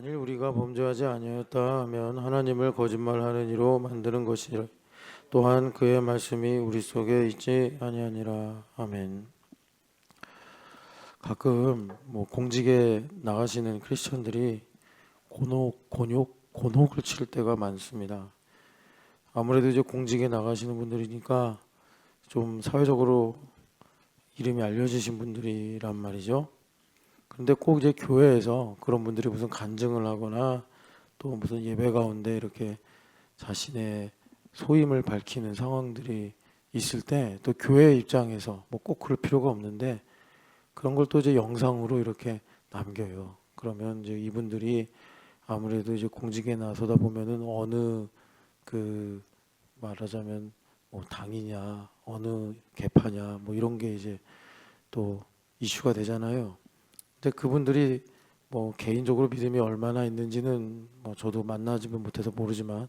만일 우리가 범죄하지 아니하였다 하면 하나님을 거짓말하는 이로 만드는 것이라. 또한 그의 말씀이 우리 속에 있지 아니하니라. 아멘. 가끔 공직에 나가시는 크리스천들이 곤혹을 치를 때가 많습니다. 아무래도 이제 공직에 나가시는 분들이니까 좀 사회적으로 이름이 알려지신 분들이란 말이죠. 그런데 꼭 이제 교회에서 그런 분들이 무슨 간증을 하거나 또 무슨 예배 가운데 이렇게 자신의 소임을 밝히는 상황들이 있을 때 또 교회 입장에서 꼭 그럴 필요가 없는데 그런 걸 또 이제 영상으로 이렇게 남겨요. 그러면 이제 이분들이 아무래도 이제 공직에 나서다 보면은 어느 그 말하자면 당이냐 어느 계파냐 이런 게 이제 또 이슈가 되잖아요. 근데 그분들이 개인적으로 믿음이 얼마나 있는지는 저도 만나지는 못해서 모르지만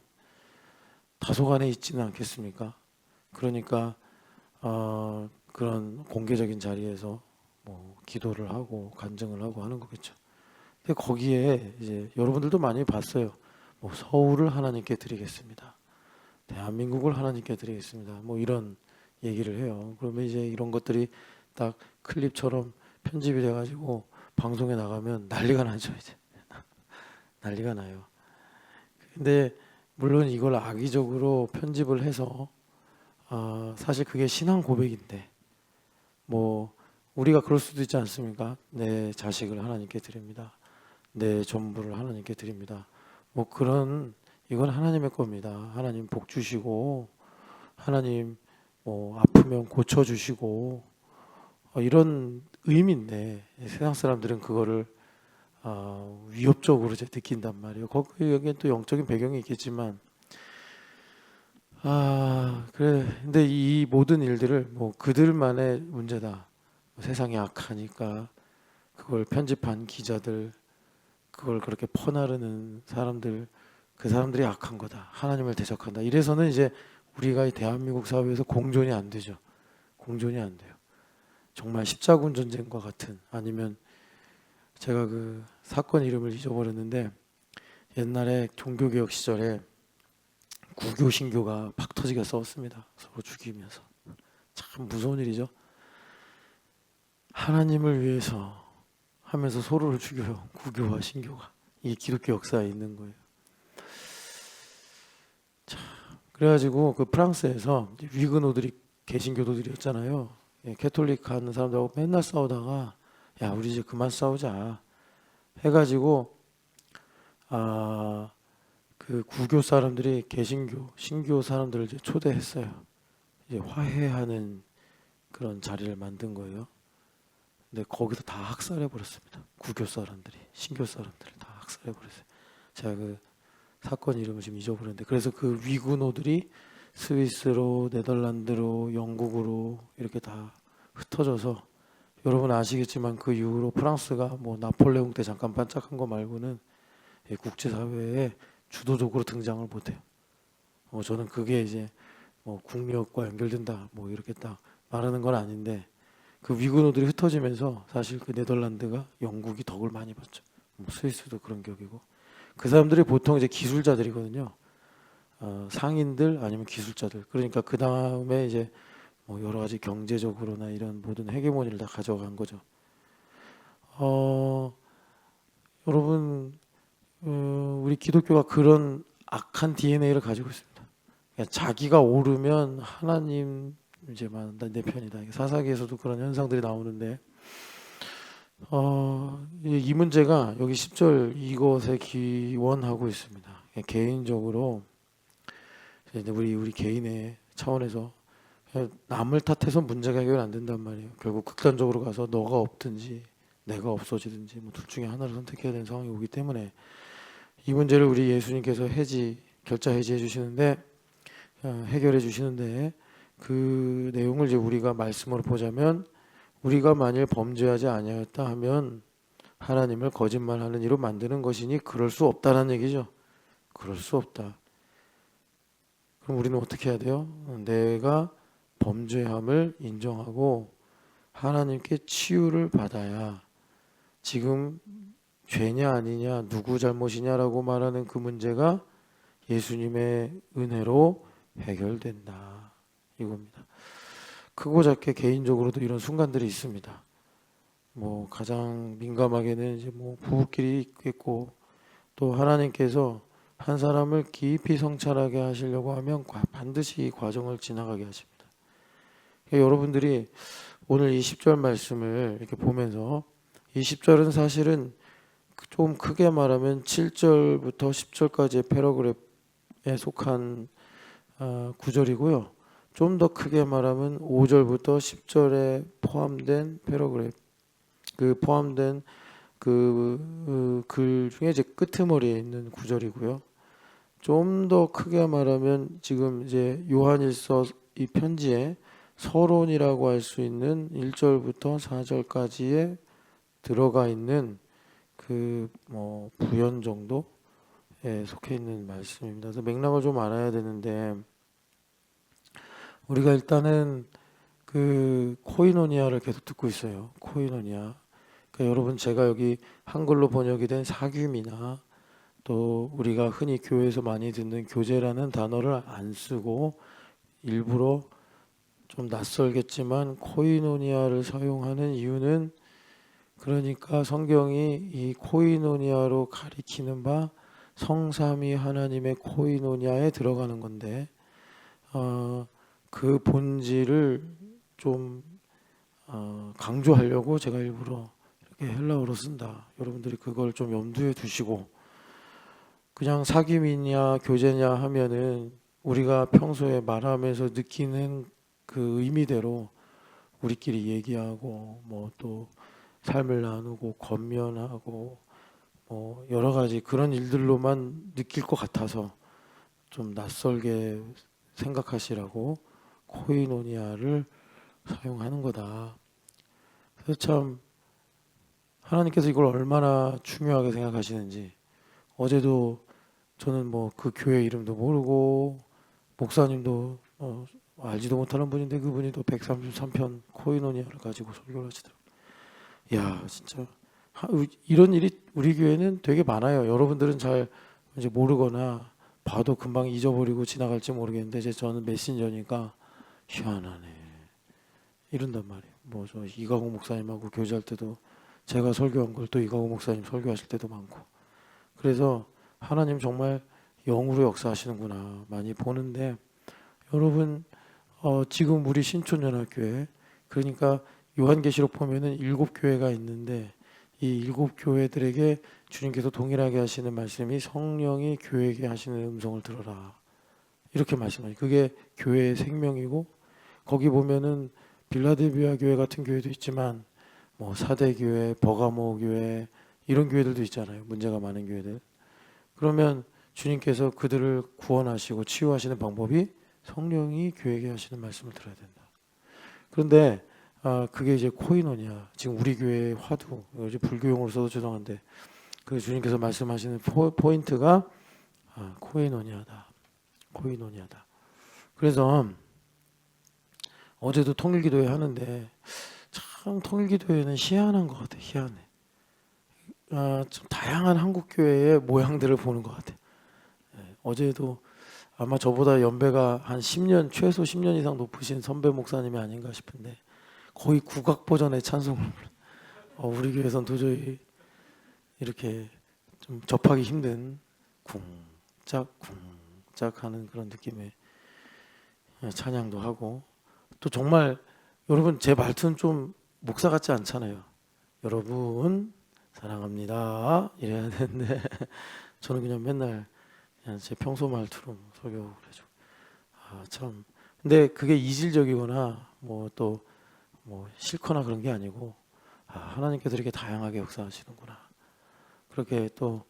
다소간에 있지는 않겠습니까? 그러니까 그런 공개적인 자리에서 기도를 하고 간증을 하고 하는 거겠죠. 근데 거기에 이제 여러분들도 많이 봤어요. 서울을 하나님께 드리겠습니다. 대한민국을 하나님께 드리겠습니다. 이런 얘기를 해요. 그러면 이제 이런 것들이 딱 클립처럼 편집이 돼가지고 방송에 나가면 난리가 나죠. 이제 난리가 나요. 근데 물론 이걸 악의적으로 편집을 해서 사실 그게 신앙 고백인데 우리가 그럴 수도 있지 않습니까? 내 자식을 하나님께 드립니다. 내 전부를 하나님께 드립니다. 그런 이건 하나님의 겁니다. 하나님 복 주시고 하나님 아프면 고쳐 주시고 이런 의미인데 세상 사람들은 그거를 위협적으로 이제 느낀단 말이에요. 여기엔 또 영적인 배경이 있겠지만 그래. 근데 이 모든 일들을 그들만의 문제다. 세상이 악하니까 그걸 편집한 기자들, 그걸 그렇게 퍼나르는 사람들, 그 사람들이 악한 거다. 하나님을 대적한다. 이래서는 이제 우리가 이 대한민국 사회에서 공존이 안 되죠. 공존이 안 돼요. 정말 십자군 전쟁과 같은, 아니면 제가 그 사건 이름을 잊어버렸는데 옛날에 종교개혁 시절에 구교 신교가 팍 터지게 싸웠습니다. 서로 죽이면서. 참 무서운 일이죠. 하나님을 위해서 하면서 서로를 죽여요. 구교와 신교가. 이게 기독교 역사에 있는 거예요. 자, 그래가지고 그 프랑스에서 위그노들이 개신교도들이었잖아요. 캐톨릭 하는 사람들하고 맨날 싸우다가 야 우리 이제 그만 싸우자 해가지고 그 구교 사람들이 개신교, 신교 사람들을 이제 초대했어요. 이제 화해하는 그런 자리를 만든 거예요. 근데 거기서 다 학살해 버렸습니다. 구교 사람들이, 신교 사람들을 다 학살해 버렸어요. 제가 그 사건 이름을 지금 잊어버렸는데, 그래서 그 위구노들이 스위스로, 네덜란드로, 영국으로 이렇게 다 흩어져서, 여러분 아시겠지만 그 이후로 프랑스가 나폴레옹 때 잠깐 반짝한 거 말고는 국제사회에 주도적으로 등장을 못해요. 저는 그게 이제 국력과 연결된다 이렇게 딱 말하는 건 아닌데, 그 위구노들이 흩어지면서 사실 그 네덜란드가 영국이 덕을 많이 봤죠. 스위스도 그런 격이고, 그 사람들이 보통 이제 기술자들이거든요. 상인들 아니면 기술자들. 그러니까 그 다음에 이제 여러 가지 경제적으로나 이런 모든 헤게모니를 다 가져간 거죠. 여러분, 우리 기독교가 그런 악한 DNA를 가지고 있습니다. 그러니까 자기가 오르면 하나님 이제만 내 편이다. 사사기에서도 그런 현상들이 나오는데, 이 문제가 여기 10절 이것에 기원하고 있습니다. 개인적으로 이제 우리 개인의 차원에서 남을 탓해서 문제가 해결 안 된단 말이에요. 결국 극단적으로 가서 너가 없든지 내가 없어지든지 둘 중에 하나를 선택해야 되는 상황이 오기 때문에 이 문제를 우리 예수님께서 결자 해지해 주시는데, 해결해 주시는데, 그 내용을 이제 우리가 말씀으로 보자면, 우리가 만일 범죄하지 아니하였다 하면 하나님을 거짓말하는 이로 만드는 것이니 그럴 수 없다는 얘기죠. 그럴 수 없다. 그럼 우리는 어떻게 해야 돼요? 내가 범죄함을 인정하고 하나님께 치유를 받아야, 지금 죄냐 아니냐, 누구 잘못이냐라고 말하는 그 문제가 예수님의 은혜로 해결된다. 이겁니다. 크고 작게 개인적으로도 이런 순간들이 있습니다. 뭐 가장 민감하게는 이제 뭐 부부끼리 있겠고, 또 하나님께서 한 사람을 깊이 성찰하게 하시려고 하면 반드시 이 과정을 지나가게 하십니다. 그러니까 여러분들이 오늘 이 10절 말씀을 이렇게 보면서, 이 10절은 사실은 좀 크게 말하면 7절부터 10절까지의 패러그래프에 속한 구절이고요. 좀 더 크게 말하면 5절부터 10절에 포함된 패러그래프, 그 포함된 글 중에 이제 끄트머리에 있는 구절이고요. 좀 더 크게 말하면 지금 이제 요한일서 이 편지에 서론이라고 할 수 있는 1절부터 4절까지에 들어가 있는 그 뭐 부연 정도에 속해 있는 말씀입니다. 그래서 맥락을 좀 알아야 되는데, 우리가 일단은 그 코이노니아를 계속 듣고 있어요. 코이노니아. 그러니까 여러분, 제가 여기 한글로 번역이 된 사귐이나 또 우리가 흔히 교회에서 많이 듣는 교제라는 단어를 안 쓰고 일부러 좀 낯설겠지만 코이노니아를 사용하는 이유는, 그러니까 성경이 이 코이노니아로 가리키는 바 성삼위 하나님의 코이노니아에 들어가는 건데, 그 본질을 좀 강조하려고 제가 일부러 이렇게 헬라어로 쓴다. 여러분들이 그걸 좀 염두에 두시고, 그냥 사귐이냐 교제냐 하면은 우리가 평소에 말하면서 느끼는 그 의미대로 우리끼리 얘기하고 뭐 또 삶을 나누고 권면하고 뭐 여러 가지 그런 일들로만 느낄 것 같아서 좀 낯설게 생각하시라고 코이노니아를 사용하는 거다. 그래서 참 하나님께서 이걸 얼마나 중요하게 생각하시는지, 어제도 저는 뭐 그 교회 이름도 모르고 목사님도 알지도 못하는 분인데, 그분이 또 133편 코이노니아를 가지고 설교를 하시더라고요. 야, 진짜 이런 일이 우리 교회는 되게 많아요. 여러분들은 잘 이제 모르거나 봐도 금방 잊어버리고 지나갈지 모르겠는데, 이제 저는 메신저니까 희한하네 이런단 말이에요. 뭐 저 이가국 목사님하고 교제할 때도 제가 설교한 걸 또 이가국 목사님 설교하실 때도 많고, 그래서 하나님 정말 영으로 역사하시는구나 많이 보는데, 여러분 지금 우리 신촌연합교회, 그러니까 요한계시록 보면은 7교회가 있는데, 이 7교회들에게 주님께서 동일하게 하시는 말씀이 성령이 교회에게 하시는 음성을 들어라, 이렇게 말씀하시죠. 그게 교회의 생명이고, 거기 보면은 빌라델비아 교회 같은 교회도 있지만 뭐 사대교회, 버가모 교회 이런 교회들도 있잖아요. 문제가 많은 교회들. 그러면 주님께서 그들을 구원하시고 치유하시는 방법이 성령이 교회에게 하시는 말씀을 들어야 된다. 그런데 그게 이제 코이노니아, 지금 우리 교회의 화두, 이제 불교용어로 써도 죄송한데 그 주님께서 말씀하시는 포인트가 코이노니아다. 코이노니아다. 그래서 어제도 통일기도회 하는데 참 통일기도회는 희한한 것 같아. 희한해. 좀 다양한 한국교회의 모양들을 보는 것 같아. 어제도 아마 저보다 연배가 한 10년, 최소 10년 이상 높으신 선배 목사님이 아닌가 싶은데 거의 국악 버전의 찬송을 우리 교회에선 도저히 이렇게 좀 접하기 힘든 쿵짝 쿵짝 하는 그런 느낌의 찬양도 하고, 또 정말 여러분 제 말투는 좀 목사 같지 않잖아요. 여러분 사랑합니다 이래야 되는데 저는 그냥 맨날 그냥 제 평소 말투로 설교를 해줘. 참. 근데 그게 이질적이거나 뭐 또 뭐 싫거나 그런 게 아니고, 하나님께서 이렇게 다양하게 역사하시는구나. 그렇게 또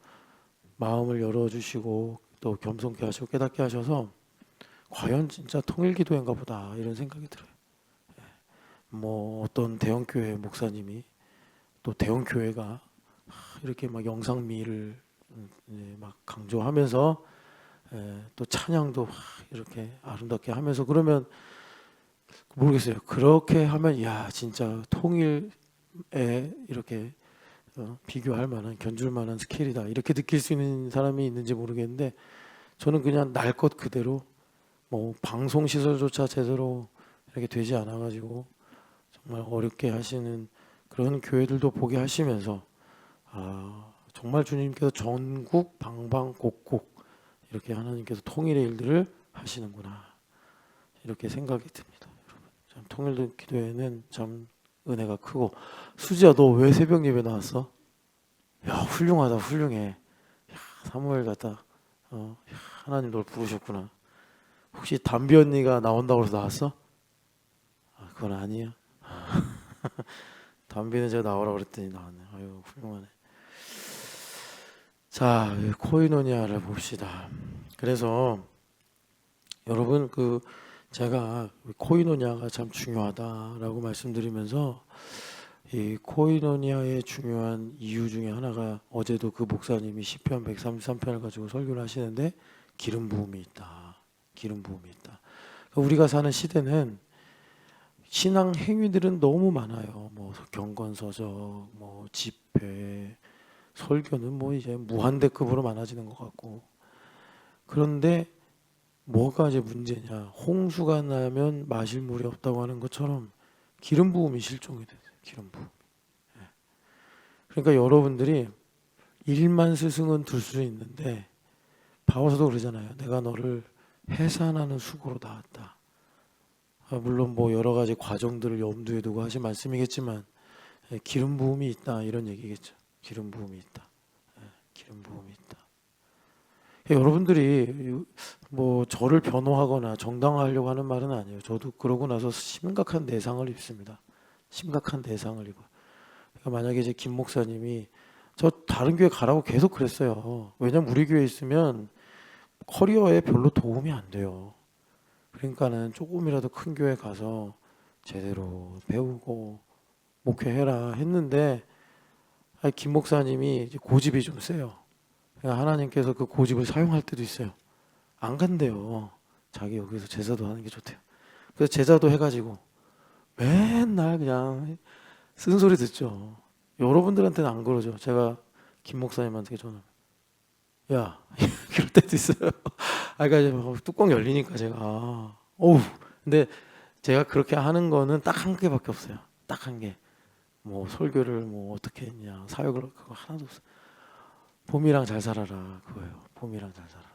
마음을 열어주시고 또 겸손케 하시고 깨닫게 하셔서 과연 진짜 통일기도회인가 보다 이런 생각이 들어요. 뭐 어떤 대형교회 목사님이 또 대형교회가 이렇게 막 영상미를 막 강조하면서 또 찬양도 이렇게 아름답게 하면서, 그러면 모르겠어요. 그렇게 하면 야 진짜 통일에 이렇게 비교할 만한 견줄 만한 스케일이다 이렇게 느낄 수 있는 사람이 있는지 모르겠는데 저는 그냥 날 것 그대로 뭐 방송 시설조차 제대로 이렇게 되지 않아 가지고 정말 어렵게 하시는 그런 교회들도 보게 하시면서 정말 주님께서 전국 방방곡곡 이렇게 하나님께서 통일의 일들을 하시는구나 이렇게 생각이 듭니다. 여러분 참 통일 기도회는 참 은혜가 크고 수지야 너 왜 새벽 예배 나왔어? 야 훌륭하다 훌륭해. 야, 사무엘 같다. 야, 하나님 널 부르셨구나. 혹시 담비 언니가 나온다고 해서 나왔어? 그건 아니야. 담비는 제가 나오라고 그랬더니 나왔네. 아유 훌륭하네. 자 코이노니아를 봅시다. 그래서 여러분 제가 코이노니아가 참 중요하다라고 말씀드리면서 이 코이노니아의 중요한 이유 중에 하나가 어제도 그 목사님이 시편 133편을 가지고 설교를 하시는데 기름 부음이 있다. 기름 부음이 있다. 우리가 사는 시대는 신앙 행위들은 너무 많아요. 뭐 경건서적, 뭐 집회, 설교는 뭐 이제 무한대급으로 많아지는 것 같고 그런데 뭐가 이제 문제냐? 홍수가 나면 마실 물이 없다고 하는 것처럼 기름 부음이 실종이 됐어요. 기름 부음. 그러니까 여러분들이 일만 스승은 둘 수 있는데 바울서도 그러잖아요. 내가 너를 해산하는 수고로 낳았다. 물론 뭐 여러 가지 과정들을 염두에 두고 하신 말씀이겠지만 기름 부음이 있다 이런 얘기겠죠. 기름 부음이 있다. 기름 부음이 있다. 여러분들이 뭐 저를 변호하거나 정당화하려고 하는 말은 아니에요. 저도 그러고 나서 심각한 내상을 입습니다. 심각한 내상을 입어요. 그러니까 만약에 이제 김 목사님이 저 다른 교회 가라고 계속 그랬어요. 왜냐면 우리 교회에 있으면 커리어에 별로 도움이 안 돼요. 그러니까는 조금이라도 큰 교회 가서 제대로 배우고 목회해라 했는데 김 목사님이 이제 고집이 좀 세요. 그러니까 하나님께서 그 고집을 사용할 때도 있어요. 안 간대요. 자기 여기서 제자도 하는 게 좋대요. 그래서 제자도 해가지고 맨날 그냥 쓴소리 듣죠. 여러분들한테는 안 그러죠. 제가 김 목사님한테 전화하면 야 그럴 때도 있어요. 그러니까 뚜껑 열리니까 제가 어우 근데 제가 그렇게 하는 거는 딱 한 개밖에 없어요. 딱 한 개. 뭐 설교를 뭐 어떻게 했냐 사역을 그거 하나도 없어요. 봄이랑 잘 살아라 그거예요. 봄이랑 잘 살아라.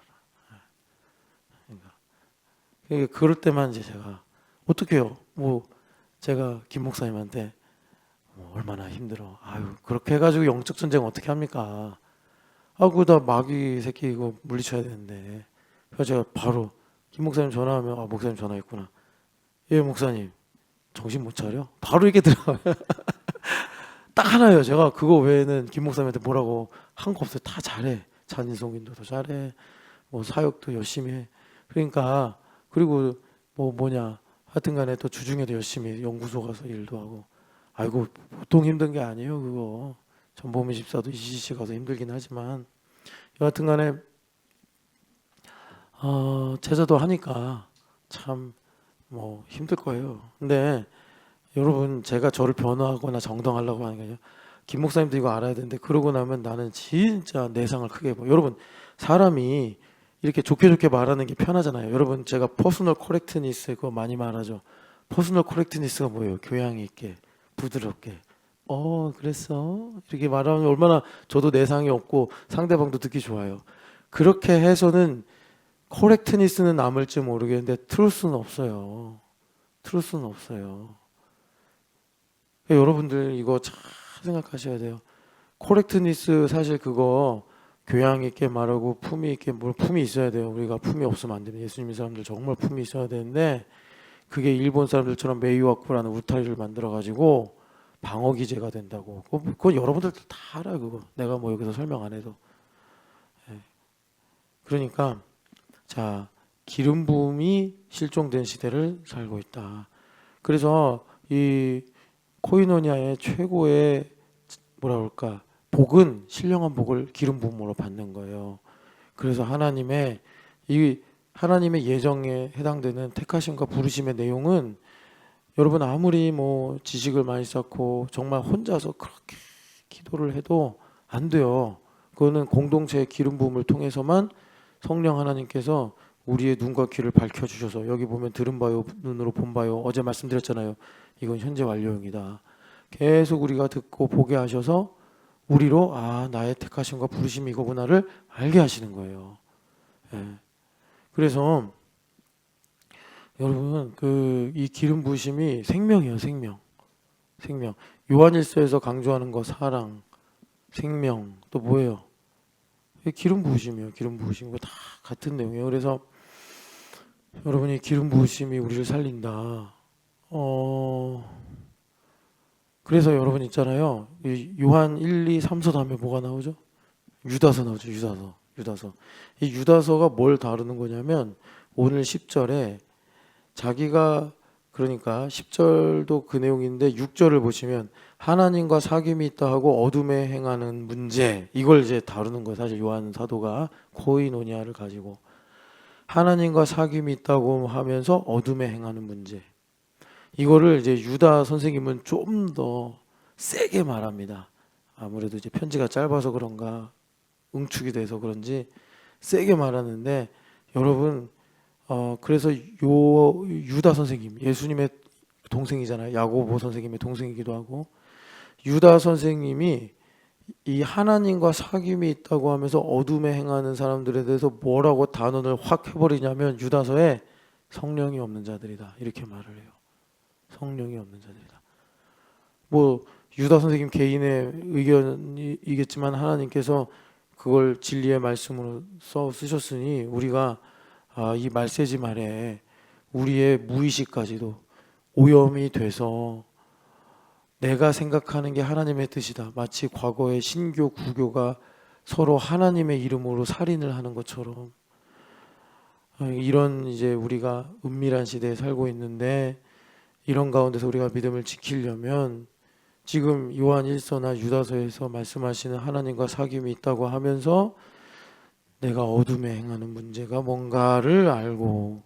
그러니까 그럴 때만 이제 제가 어떻게 해요? 뭐 제가 김 목사님한테 뭐 얼마나 힘들어. 아유 그렇게 해가지고 영적 전쟁 어떻게 합니까? 그다 마귀 새끼 이거 물리쳐야 되는데. 그래서 제가 바로 김 목사님 전화하면 목사님 전화했구나. 예 목사님 정신 못 차려? 바로 이렇게 들어가요. 딱 하나예요. 제가 그거 외에는 김 목사님한테 뭐라고 한 거 없어요. 다 잘해. 잔인성 인도도 잘해. 뭐 사역도 열심히 해. 그러니까 그리고 하여튼간에 또 주중에도 열심히 연구소 가서 일도 하고. 아이고 보통 힘든 게 아니에요 그거. 전보미 집사도 이시시 가서 힘들긴 하지만 여하튼간에 제자도 하니까 참 뭐 힘들 거예요. 근데 여러분 제가 저를 변호하거나 정당하려고 하는 게 아니라 김 목사님도 이거 알아야 되는데 그러고 나면 나는 진짜 내상을 크게 입어요. 여러분 사람이 이렇게 좋게 좋게 말하는 게 편하잖아요. 여러분 제가 퍼스널 코렉트니스 그거 많이 말하죠. 퍼스널 코렉트니스가 뭐예요? 교양 있게 부드럽게 그랬어? 이렇게 말하면 얼마나 저도 내상이 없고 상대방도 듣기 좋아요. 그렇게 해서는 코렉트니스는 남을지 모르겠는데 트루스는 없어요. 트루스는 없어요. 여러분들 이거 잘 생각하셔야 돼요. 코렉트니스 사실 그거 교양 있게 말하고 품위 있게 품이 있어야 돼요. 우리가 품이 없으면 안 됩니다. 예수님 사람들 정말 품이 있어야 되는데 그게 일본 사람들처럼 메이와쿠라는 울타리를 만들어 가지고 방어 기제가 된다고. 그건 여러분들도 다 알아요. 그거 내가 뭐 여기서 설명 안 해도. 그러니까 자 기름 부음이 실종된 시대를 살고 있다. 그래서 이 코이노니아의 최고의 복은 신령한 복을 기름 부음으로 받는 거예요. 그래서 하나님의 예정에 해당되는 택하심과 부르심의 내용은 여러분 아무리 뭐 지식을 많이 쌓고 정말 혼자서 그렇게 기도를 해도 안 돼요. 그거는 공동체의 기름 부음을 통해서만 성령 하나님께서 우리의 눈과 귀를 밝혀주셔서, 여기 보면 들은 바요 눈으로 본 바요, 어제 말씀드렸잖아요. 이건 현재 완료형이다. 계속 우리가 듣고 보게 하셔서 우리로 나의 택하심과 부르심이 이거구나를 알게 하시는 거예요. 예. 그래서 여러분 이 기름 부으심이 생명이에요. 생명. 요한일서에서 강조하는 거 사랑, 생명, 또 뭐예요? 기름 부으심이에요. 기름 부으심. 다 같은 내용이에요. 그래서 여러분이 기름 부으심이 우리를 살린다. 그래서 여러분 있잖아요. 이 요한 1, 2, 3서 다음에 뭐가 나오죠? 유다서 나오죠. 유다서. 이 유다서가 뭘 다루는 거냐면 오늘 10절에 자기가, 그러니까 10절도 그 내용인데 6절을 보시면 하나님과 사귐이 있다 하고 어둠에 행하는 문제, 이걸 이제 다루는 거예요. 사실 요한 사도가 코이노니아를 가지고 하나님과 사귐이 있다고 하면서 어둠에 행하는 문제, 이거를 이제 유다 선생님은 좀 더 세게 말합니다. 아무래도 이제 편지가 짧아서 그런가 응축이 돼서 그런지 세게 말하는데, 여러분 그래서 유다 선생님, 예수님의 동생이잖아요. 야고보 선생님의 동생이기도 하고, 유다 선생님이 이 하나님과 사귐이 있다고 하면서 어둠에 행하는 사람들에 대해서 뭐라고 단언을 확 해버리냐면 유다서에 성령이 없는 자들이다, 이렇게 말을 해요. 성령이 없는 자들이다. 뭐 유다 선생님 개인의 의견이겠지만 하나님께서 그걸 진리의 말씀으로 쓰셨으니 우리가 이 말세지 말에 우리의 무의식까지도 오염이 돼서 내가 생각하는 게 하나님의 뜻이다, 마치 과거의 신교 구교가 서로 하나님의 이름으로 살인을 하는 것처럼, 이런 이제 우리가 은밀한 시대에 살고 있는데, 이런 가운데서 우리가 믿음을 지키려면 지금 요한 1서나 유다서에서 말씀하시는 하나님과 사귐이 있다고 하면서 내가 어둠에 행하는 문제가 뭔가를 알고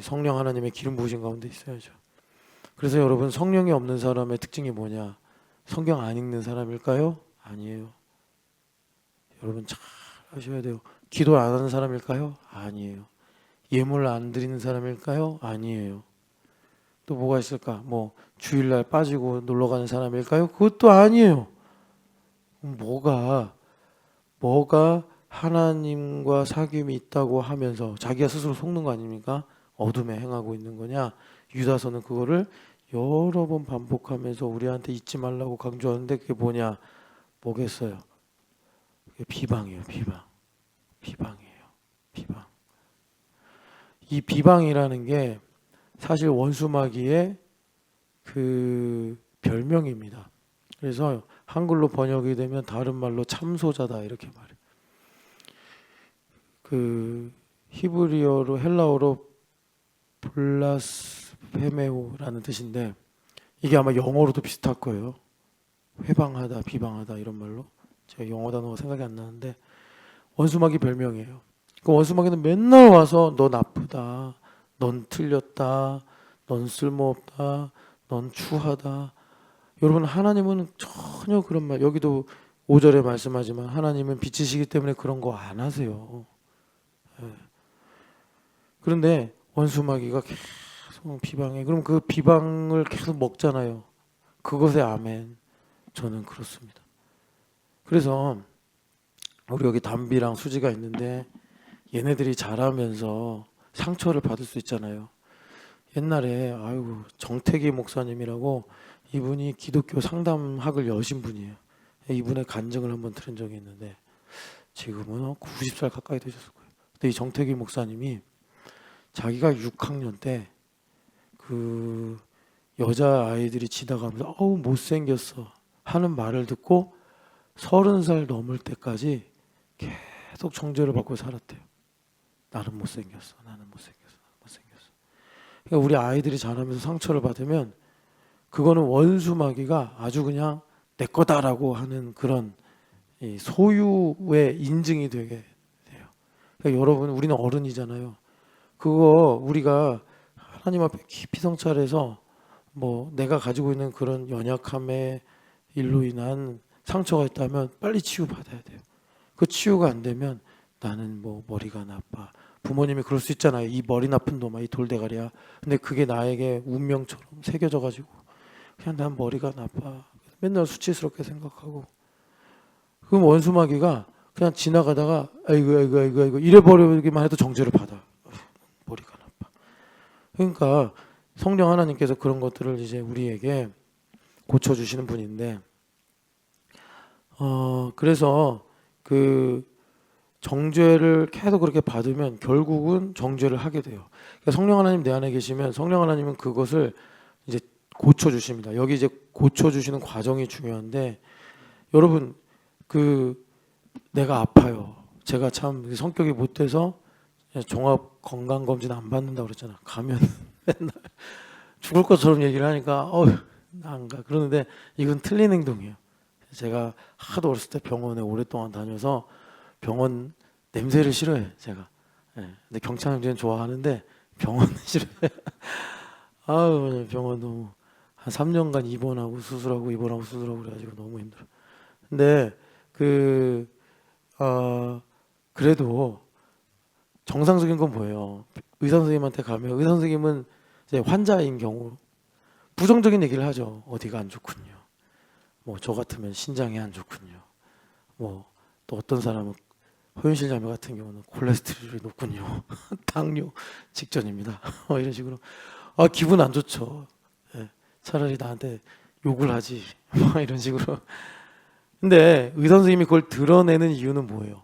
성령 하나님의 기름 부으신 가운데 있어야죠. 그래서 여러분, 성령이 없는 사람의 특징이 뭐냐? 성경 안 읽는 사람일까요? 아니에요. 여러분 잘 아셔야 돼요. 기도 안 하는 사람일까요? 아니에요. 예물 안 드리는 사람일까요? 아니에요. 또 뭐가 있을까? 뭐 주일날 빠지고 놀러 가는 사람일까요? 그것도 아니에요. 뭐가 하나님과 사귐이 있다고 하면서 자기가 스스로 속는 거 아닙니까? 어둠에 행하고 있는 거냐? 유다서는 그거를 여러 번 반복하면서 우리한테 잊지 말라고 강조하는데, 그게 뭐냐? 뭐겠어요? 그게 비방이에요. 비방이에요. 비방. 이 비방이라는 게 사실 원수마귀의 그 별명입니다. 그래서 한글로 번역이 되면 다른 말로 참소자다, 이렇게 말해요. 그 히브리어로, 헬라어로 블라스페메오라는 뜻인데, 이게 아마 영어로도 비슷할 거예요. 회방하다, 비방하다, 이런 말로. 제가 영어 단어가 생각이 안 나는데 원수마귀 별명이에요. 그 원수마귀는 맨날 와서 너 나쁘다, 넌 틀렸다, 넌 쓸모없다, 넌 추하다. 여러분, 하나님은 전혀 그런 말, 여기도 5절에 말씀하지만 하나님은 빛이시기 때문에 그런 거 안 하세요. 그런데 원수마귀가 계속 비방해. 그럼 그 비방을 계속 먹잖아요. 그것에 아멘. 저는 그렇습니다. 그래서 우리 여기 담비랑 수지가 있는데 얘네들이 자라면서 상처를 받을 수 있잖아요. 옛날에 정태기 목사님이라고, 이분이 기독교 상담학을 여신 분이에요. 이분의 간증을 한번 들은 적이 있는데 지금은 90살 가까이 되셨을 거예요. 근데 이 정태기 목사님이 자기가 6학년 때 그 여자 아이들이 지나가면서 못생겼어 하는 말을 듣고 30살 넘을 때까지 계속 정죄를 받고 살았대요. 나는 못생겼어. 그러니까 우리 아이들이 자라면서 상처를 받으면 그거는 원수마귀가 아주 그냥 내 거다라고 하는 그런 소유의 인증이 되게 돼요. 그러니까 여러분, 우리는 어른이잖아요. 그거 우리가 하나님 앞에 깊이 성찰해서 내가 가지고 있는 그런 연약함의 일로 인한 상처가 있다면 빨리 치유받아야 돼요. 그 치유가 안 되면 나는 뭐 머리가 나빠. 부모님이 그럴 수 있잖아요. 이 머리 나쁜 놈아, 이 돌대가리야. 근데 그게 나에게 운명처럼 새겨져 가지고 그냥 난 머리가 나빠. 맨날 수치스럽게 생각하고. 그럼 원수마귀가 그냥 지나가다가 아이고 이래버리기만 해도 정죄를 받아. 머리가 나빠. 그러니까 성령 하나님께서 그런 것들을 이제 우리에게 고쳐주시는 분인데, 그래서 그 정죄를 계속 그렇게 받으면 결국은 정죄를 하게 돼요. 그러니까 성령 하나님 내 안에 계시면 성령 하나님은 그것을 이제 고쳐주십니다. 여기 이제 고쳐주시는 과정이 중요한데, 여러분 그 내가 아파요. 제가 참 성격이 못돼서 종합 건강 검진 안 받는다 그랬잖아. 가면 맨날 죽을 것처럼 얘기를 하니까 나 안 가. 그러는데 이건 틀린 행동이에요. 제가 하도 어렸을 때 병원에 오랫동안 다녀서 병원 냄새를 싫어해 제가. 근데 경찰청지는 좋아하는데 병원은 싫어해. 아유 병원 너무 한 3년간 입원하고 수술하고 입원하고 수술하고 그래가지고 너무 힘들어. 근데 그래도 정상적인 건 뭐예요? 의사 선생님한테 가면 의사 선생님은 이제 환자인 경우 부정적인 얘기를 하죠. 어디가 안 좋군요. 뭐 저 같으면 신장이 안 좋군요. 뭐 또 어떤 사람은 허윤실 자매 같은 경우는 콜레스테롤이 높군요. 당뇨 직전입니다. 이런 식으로 기분 안 좋죠. 차라리 나한테 욕을 하지. 이런 식으로. 근데 의사 선생님이 그걸 드러내는 이유는 뭐예요?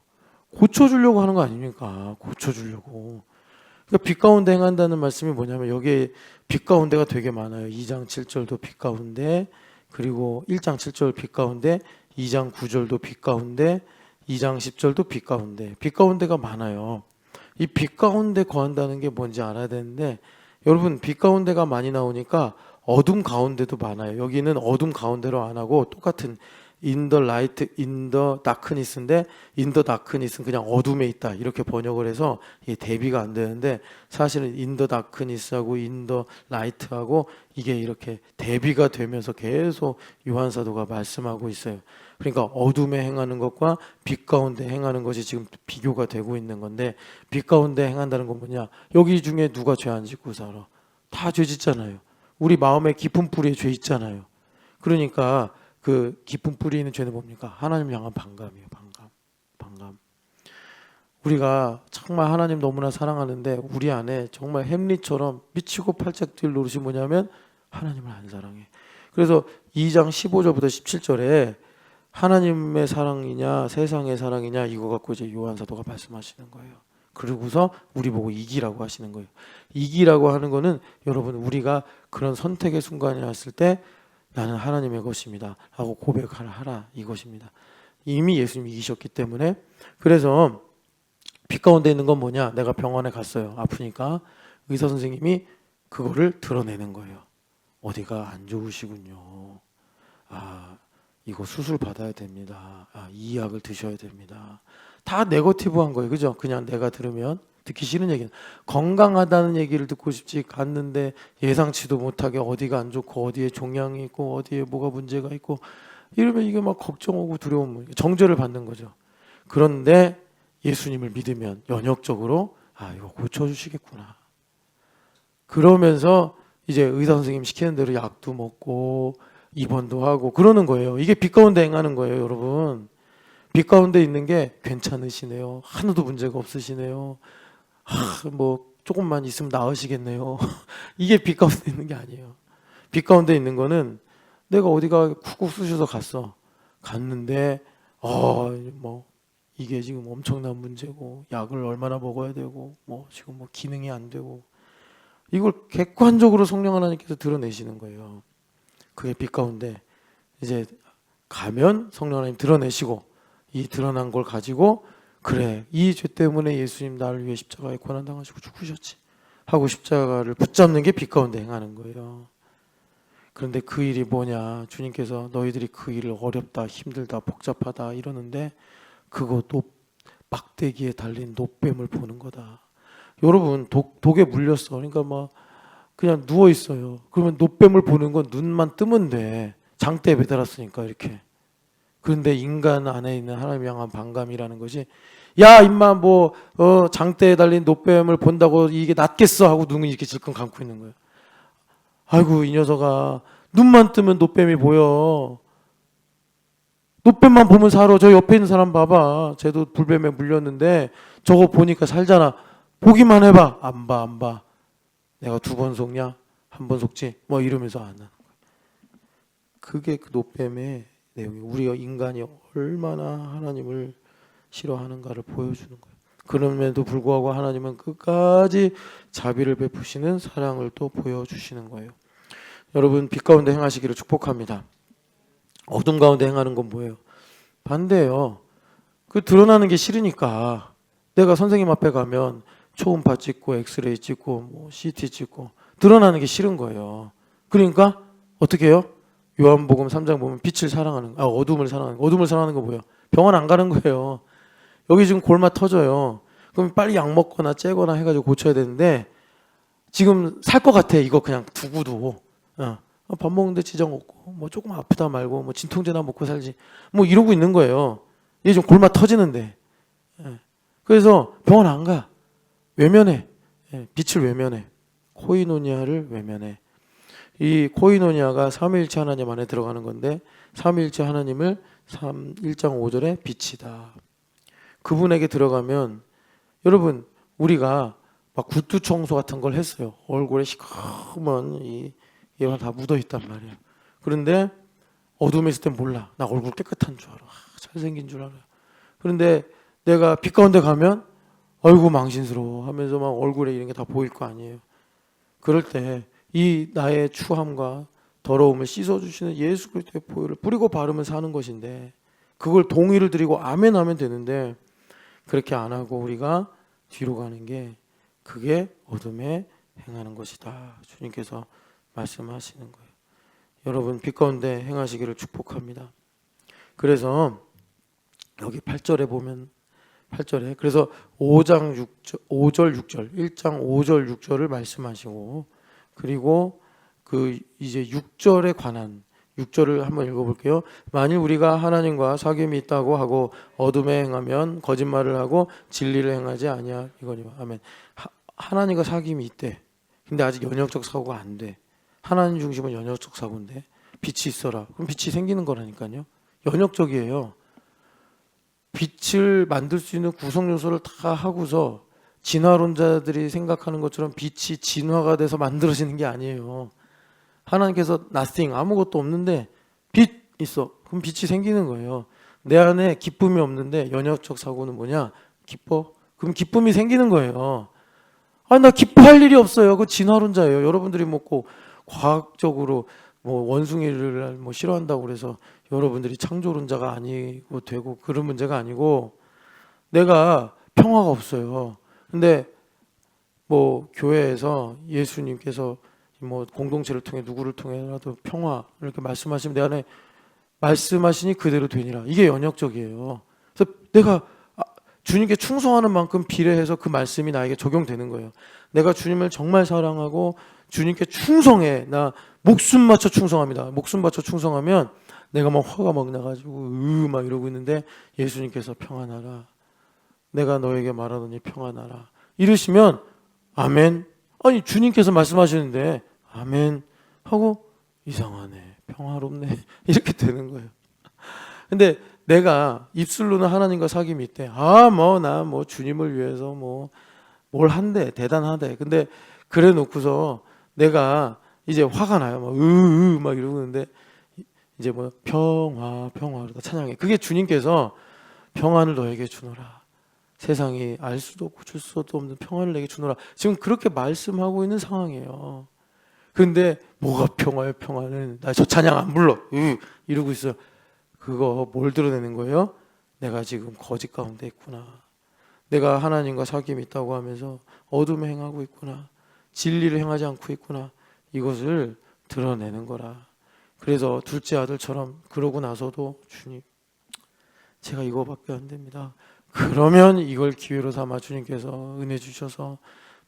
고쳐주려고 하는 거 아닙니까? 고쳐주려고. 그러니까 빛 가운데 행한다는 말씀이 뭐냐면 여기에 빛 가운데가 되게 많아요. 2장 7절도 빛 가운데, 그리고 1장 7절 빛 가운데, 2장 9절도 빛 가운데, 2장 10절도 빛 가운데. 빛 가운데가 많아요. 이 빛 가운데 거한다는 게 뭔지 알아야 되는데, 여러분 빛 가운데가 많이 나오니까 어둠 가운데도 많아요. 여기는 어둠 가운데로 안 하고 똑같은 in the light, in the darkness인데 in the darkness는 그냥 어둠에 있다 이렇게 번역을 해서 이게 대비가 안 되는데, 사실은 in the darkness하고 in the light하고 이게 이렇게 대비가 되면서 계속 요한 사도가 말씀하고 있어요. 그러니까 어둠에 행하는 것과 빛 가운데 행하는 것이 지금 비교가 되고 있는 건데, 빛 가운데 행한다는 건 뭐냐? 여기 중에 누가 죄 안 짓고 살아? 다 죄 짓잖아요. 우리 마음에 깊은 뿌리에 죄 있잖아요. 그러니까 그 깊은 뿌리 있는 죄는 뭡니까? 하나님 향한 반감이에요. 반감. 우리가 정말 하나님 너무나 사랑하는데 우리 안에 정말 햄릿처럼 미치고 팔짝 뛸 노릇이 뭐냐면 하나님을 안 사랑해. 그래서 2장 15절부터 17절에 하나님의 사랑이냐 세상의 사랑이냐 이거 갖고 이제 요한 사도가 말씀하시는 거예요. 그러고서 우리 보고 이기라고 하시는 거예요. 이기라고 하는 거는 여러분 우리가 그런 선택의 순간이 왔을 때 나는 하나님의 것입니다 라고 고백하라 이것입니다. 이미 예수님이 이기셨기 때문에. 그래서 빛 가운데 있는 건 뭐냐? 내가 병원에 갔어요. 아프니까 의사 선생님이 그거를 드러내는 거예요. 어디가 안 좋으시군요. 이거 수술 받아야 됩니다. 이 약을 드셔야 됩니다. 다 네거티브한 거예요. 그죠? 그냥 내가 들으면 듣기 싫은 얘기는, 건강하다는 얘기를 듣고 싶지 갔는데 예상치도 못하게 어디가 안 좋고 어디에 종양이 있고 어디에 뭐가 문제가 있고 이러면 이게 막 걱정하고 두려움, 정죄를 받는 거죠. 그런데 예수님을 믿으면 연역적으로 이거 고쳐주시겠구나. 그러면서 이제 의사 선생님 시키는 대로 약도 먹고 입원도 하고 그러는 거예요. 이게 빛 가운데 행하는 거예요, 여러분. 빛 가운데 있는 게 괜찮으시네요. 하나도 문제가 없으시네요. 뭐 조금만 있으면 나으시겠네요. 이게 빛 가운데 있는 게 아니에요. 빛 가운데 있는 거는 내가 어디가 쿡쿡 쑤셔서 갔는데 뭐 이게 지금 엄청난 문제고 약을 얼마나 먹어야 되고 뭐 지금 뭐 기능이 안 되고, 이걸 객관적으로 성령 하나님께서 드러내시는 거예요. 그게 빛 가운데 이제 가면 성령 하나님 드러내시고, 이 드러난 걸 가지고 그래 이 죄 때문에 예수님 나를 위해 십자가에 고난당하시고 죽으셨지 하고 십자가를 붙잡는 게 빛 가운데 행하는 거예요. 그런데 그 일이 뭐냐? 주님께서 너희들이 그 일을 어렵다 힘들다 복잡하다 이러는데 그거 막대기에 달린 노뱀을 보는 거다. 여러분 독에 물렸어. 그러니까 막 그냥 누워 있어요. 그러면 노뱀을 보는 건 눈만 뜨면 돼. 장대에 매달았으니까 이렇게. 그런데 인간 안에 있는 하나님 향한 반감이라는 것이 야 임마 뭐 장대에 달린 노뱀을 본다고 이게 낫겠어 하고 눈을 이렇게 질끈 감고 있는 거예요. 아이고 이 녀석아 눈만 뜨면 노뱀이 보여. 노뱀만 보면 살아. 저 옆에 있는 사람 봐봐. 쟤도 불뱀에 물렸는데 저거 보니까 살잖아. 보기만 해봐. 안 봐, 안 봐. 내가 2번 속냐? 1번 속지? 뭐 이러면서 안 하는 거야. 그게 그 노뱀의 내용이 우리가 인간이 얼마나 하나님을 싫어하는가를 보여주는 거예요. 그럼에도 불구하고 하나님은 끝까지 자비를 베푸시는 사랑을 또 보여주시는 거예요. 여러분 빛 가운데 행하시기를 축복합니다. 어둠 가운데 행하는 건 뭐예요? 반대예요. 그 드러나는 게 싫으니까 내가 선생님 앞에 가면 초음파 찍고 엑스레이 찍고 뭐 CT 찍고 드러나는 게 싫은 거예요. 그러니까 어떻게 해요? 요한복음 3장 보면 빛을 사랑하는 어둠을 사랑하는 어둠을 사랑하는 거 뭐예요? 병원 안 가는 거예요. 여기 지금 골마 터져요. 그럼 빨리 약 먹거나 째거나 해가지고 고쳐야 되는데 지금 살 것 같아. 이거 그냥 두고도 밥 먹는데 지장 없고 뭐 조금 아프다 말고 뭐 진통제나 먹고 살지 뭐 이러고 있는 거예요. 이게 좀 골마 터지는데 그래서 병원 안 가. 외면해. 빛을 외면해. 코이노니아를 외면해. 이 코이노니아가 삼위일체 하나님 안에 들어가는 건데 삼위일체 하나님을 1장 5절에 빛이다. 그분에게 들어가면 여러분 우리가 막 굿두 청소 같은 걸 했어요. 얼굴에 시커먼 얘가 다 묻어 있단 말이에요. 그런데 어둠에 있을 땐 몰라. 나 얼굴 깨끗한 줄 알아. 잘생긴 줄 알아요. 그런데 내가 빛 가운데 가면 아이고 망신스러워 하면서 막 얼굴에 이런 게 다 보일 거 아니에요. 그럴 때 이 나의 추함과 더러움을 씻어주시는 예수 그리스도의 보혈을 뿌리고 바르면 사는 것인데 그걸 동의를 드리고 아멘 하면 되는데 그렇게 안 하고 우리가 뒤로 가는 게 그게 어둠에 행하는 것이다. 주님께서 말씀하시는 거예요. 여러분 빛 가운데 행하시기를 축복합니다. 그래서 여기 8절에 보면 8절에 그래서 5장 5절 6절 1장 5절 6절을 말씀하시고 그리고 그 이제 6절에 관한 6절을 한번 읽어볼게요. 만일 우리가 하나님과 사귐이 있다고 하고 어둠에 행하면 거짓말을 하고 진리를 행하지 아니하 이거니와 아멘. 하나님과 사귐이 있대. 근데 아직 연역적 사고가 안 돼. 하나님 중심은 연역적 사고인데 빛이 있어라. 그럼 빛이 생기는 거라니까요. 연역적이에요. 빛을 만들 수 있는 구성 요소를 다 하고서 진화론자들이 생각하는 것처럼 빛이 진화가 돼서 만들어지는 게 아니에요. 하나님께서 nothing 아무것도 없는데 빛 있어. 그럼 빛이 생기는 거예요. 내 안에 기쁨이 없는데 연역적 사고는 뭐냐? 기뻐? 그럼 기쁨이 생기는 거예요. 나 기뻐할 일이 없어요. 그 진화론자예요. 여러분들이 꼭 과학적으로 뭐 원숭이를 뭐 싫어한다고 그래서 여러분들이 창조론자가 아니고 되고 그런 문제가 아니고 내가 평화가 없어요. 근데 뭐 교회에서 예수님께서 뭐 공동체를 통해 누구를 통해라도 평화 이렇게 말씀하시면 내 안에 말씀하시니 그대로 되니라. 이게 연역적이에요. 그래서 내가 주님께 충성하는 만큼 비례해서 그 말씀이 나에게 적용되는 거예요. 내가 주님을 정말 사랑하고 주님께 충성해. 나 목숨 맞춰 충성합니다. 목숨 맞춰 충성하면 내가 막 화가 막 나가지고 막 이러고 있는데 예수님께서 평안하라. 내가 너에게 말하노니 평안하라. 이러시면 아멘. 아니 주님께서 말씀하시는데 아멘 하고 이상하네. 평화롭네. 이렇게 되는 거예요. 근데 내가 입술로는 하나님과 사귐이 있대. 나 주님을 위해서 뭘 한대. 대단하대. 근데 그래 놓고서 내가 이제 화가 나요. 막 이러고 있는데 이제 평화로다 찬양해. 그게 주님께서 평안을 너에게 주노라. 세상이 알 수도 없고 줄 수도 없는 평안을 내게 주노라. 지금 그렇게 말씀하고 있는 상황이에요. 그런데 뭐가 평화예요? 평화는 나 저 찬양 안 불러. 이러고 있어요. 그거 뭘 드러내는 거예요? 내가 지금 거짓 가운데 있구나. 내가 하나님과 사귐이 있다고 하면서 어둠에 행하고 있구나. 진리를 행하지 않고 있구나. 이것을 드러내는 거라. 그래서 둘째 아들처럼 그러고 나서도 주님 제가 이거밖에 안 됩니다. 그러면 이걸 기회로 삼아 주님께서 은혜 주셔서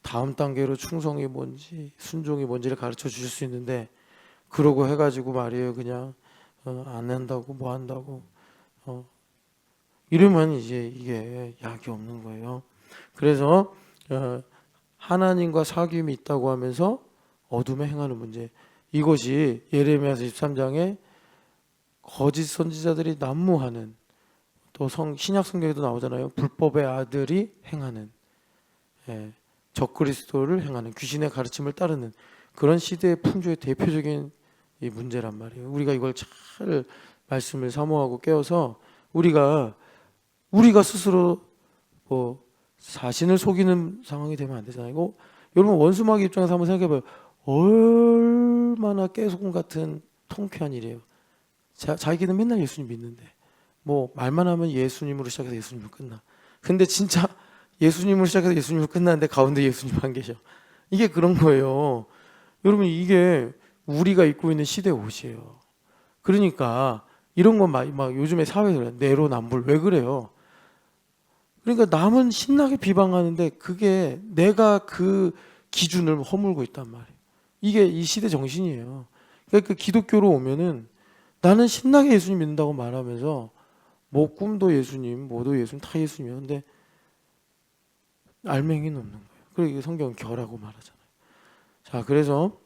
다음 단계로 충성이 뭔지 순종이 뭔지를 가르쳐 주실 수 있는데 그러고 해가지고 말이에요. 그냥 안 한다고 뭐 한다고 이러면 이제 이게 약이 없는 거예요. 그래서 하나님과 사귐이 있다고 하면서 어둠에 행하는 문제, 이것이 예레미야서 13장에 거짓 선지자들이 난무하는, 또 신약 성경에도 나오잖아요. 불법의 아들이 행하는, 적그리스도를 행하는, 귀신의 가르침을 따르는 그런 시대의 풍조의 대표적인 이 문제란 말이에요. 우리가 이걸 잘 말씀을 사모하고 깨어서 우리가 스스로 자신을 속이는 상황이 되면 안 되잖아요. 이거 여러분 원수마귀 입장에서 한번 생각해봐요. 얼마나 깨소금 같은 통쾌한 일이에요. 자기는 맨날 예수님 믿는데 말만 하면 예수님으로 시작해서 예수님으로 끝나. 근데 진짜 예수님으로 시작해서 예수님으로 끝나는데 가운데 예수님 안 계셔. 이게 그런 거예요. 여러분 이게 우리가 입고 있는 시대 옷이에요. 그러니까 이런 건 막 요즘에 사회에 내로남불 왜 그래요? 그러니까 남은 신나게 비방하는데 그게 내가 그 기준을 허물고 있단 말이에요. 이게 이 시대 정신이에요. 그러니까 그 기독교로 오면은 나는 신나게 예수님 믿는다고 말하면서 꿈도 예수님, 뭐도 예수님, 다 예수님이야. 근데 알맹이는 없는 거예요. 그리고 성경은 결하고 말하잖아요. 자, 그래서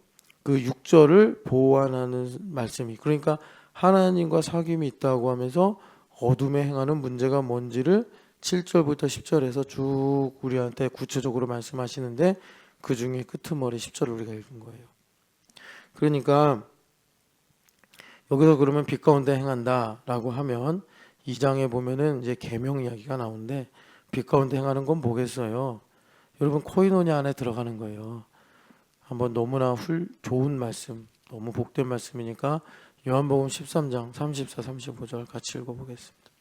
그 6절을 보완하는 말씀이, 그러니까 하나님과 사귐이 있다고 하면서 어둠에 행하는 문제가 뭔지를 7절부터 10절에서 쭉 우리한테 구체적으로 말씀하시는데 그 중에 끄트머리 10절을 우리가 읽은 거예요. 그러니까 여기서 그러면 빛 가운데 행한다라고 하면 2장에 보면은 이제 계명 이야기가 나오는데 빛 가운데 행하는 건 뭐겠어요? 여러분 코이노냐 안에 들어가는 거예요. 한번 너무나 좋은 말씀, 너무 복된 말씀이니까 요한복음 13장 34, 35절 같이 읽어보겠습니다.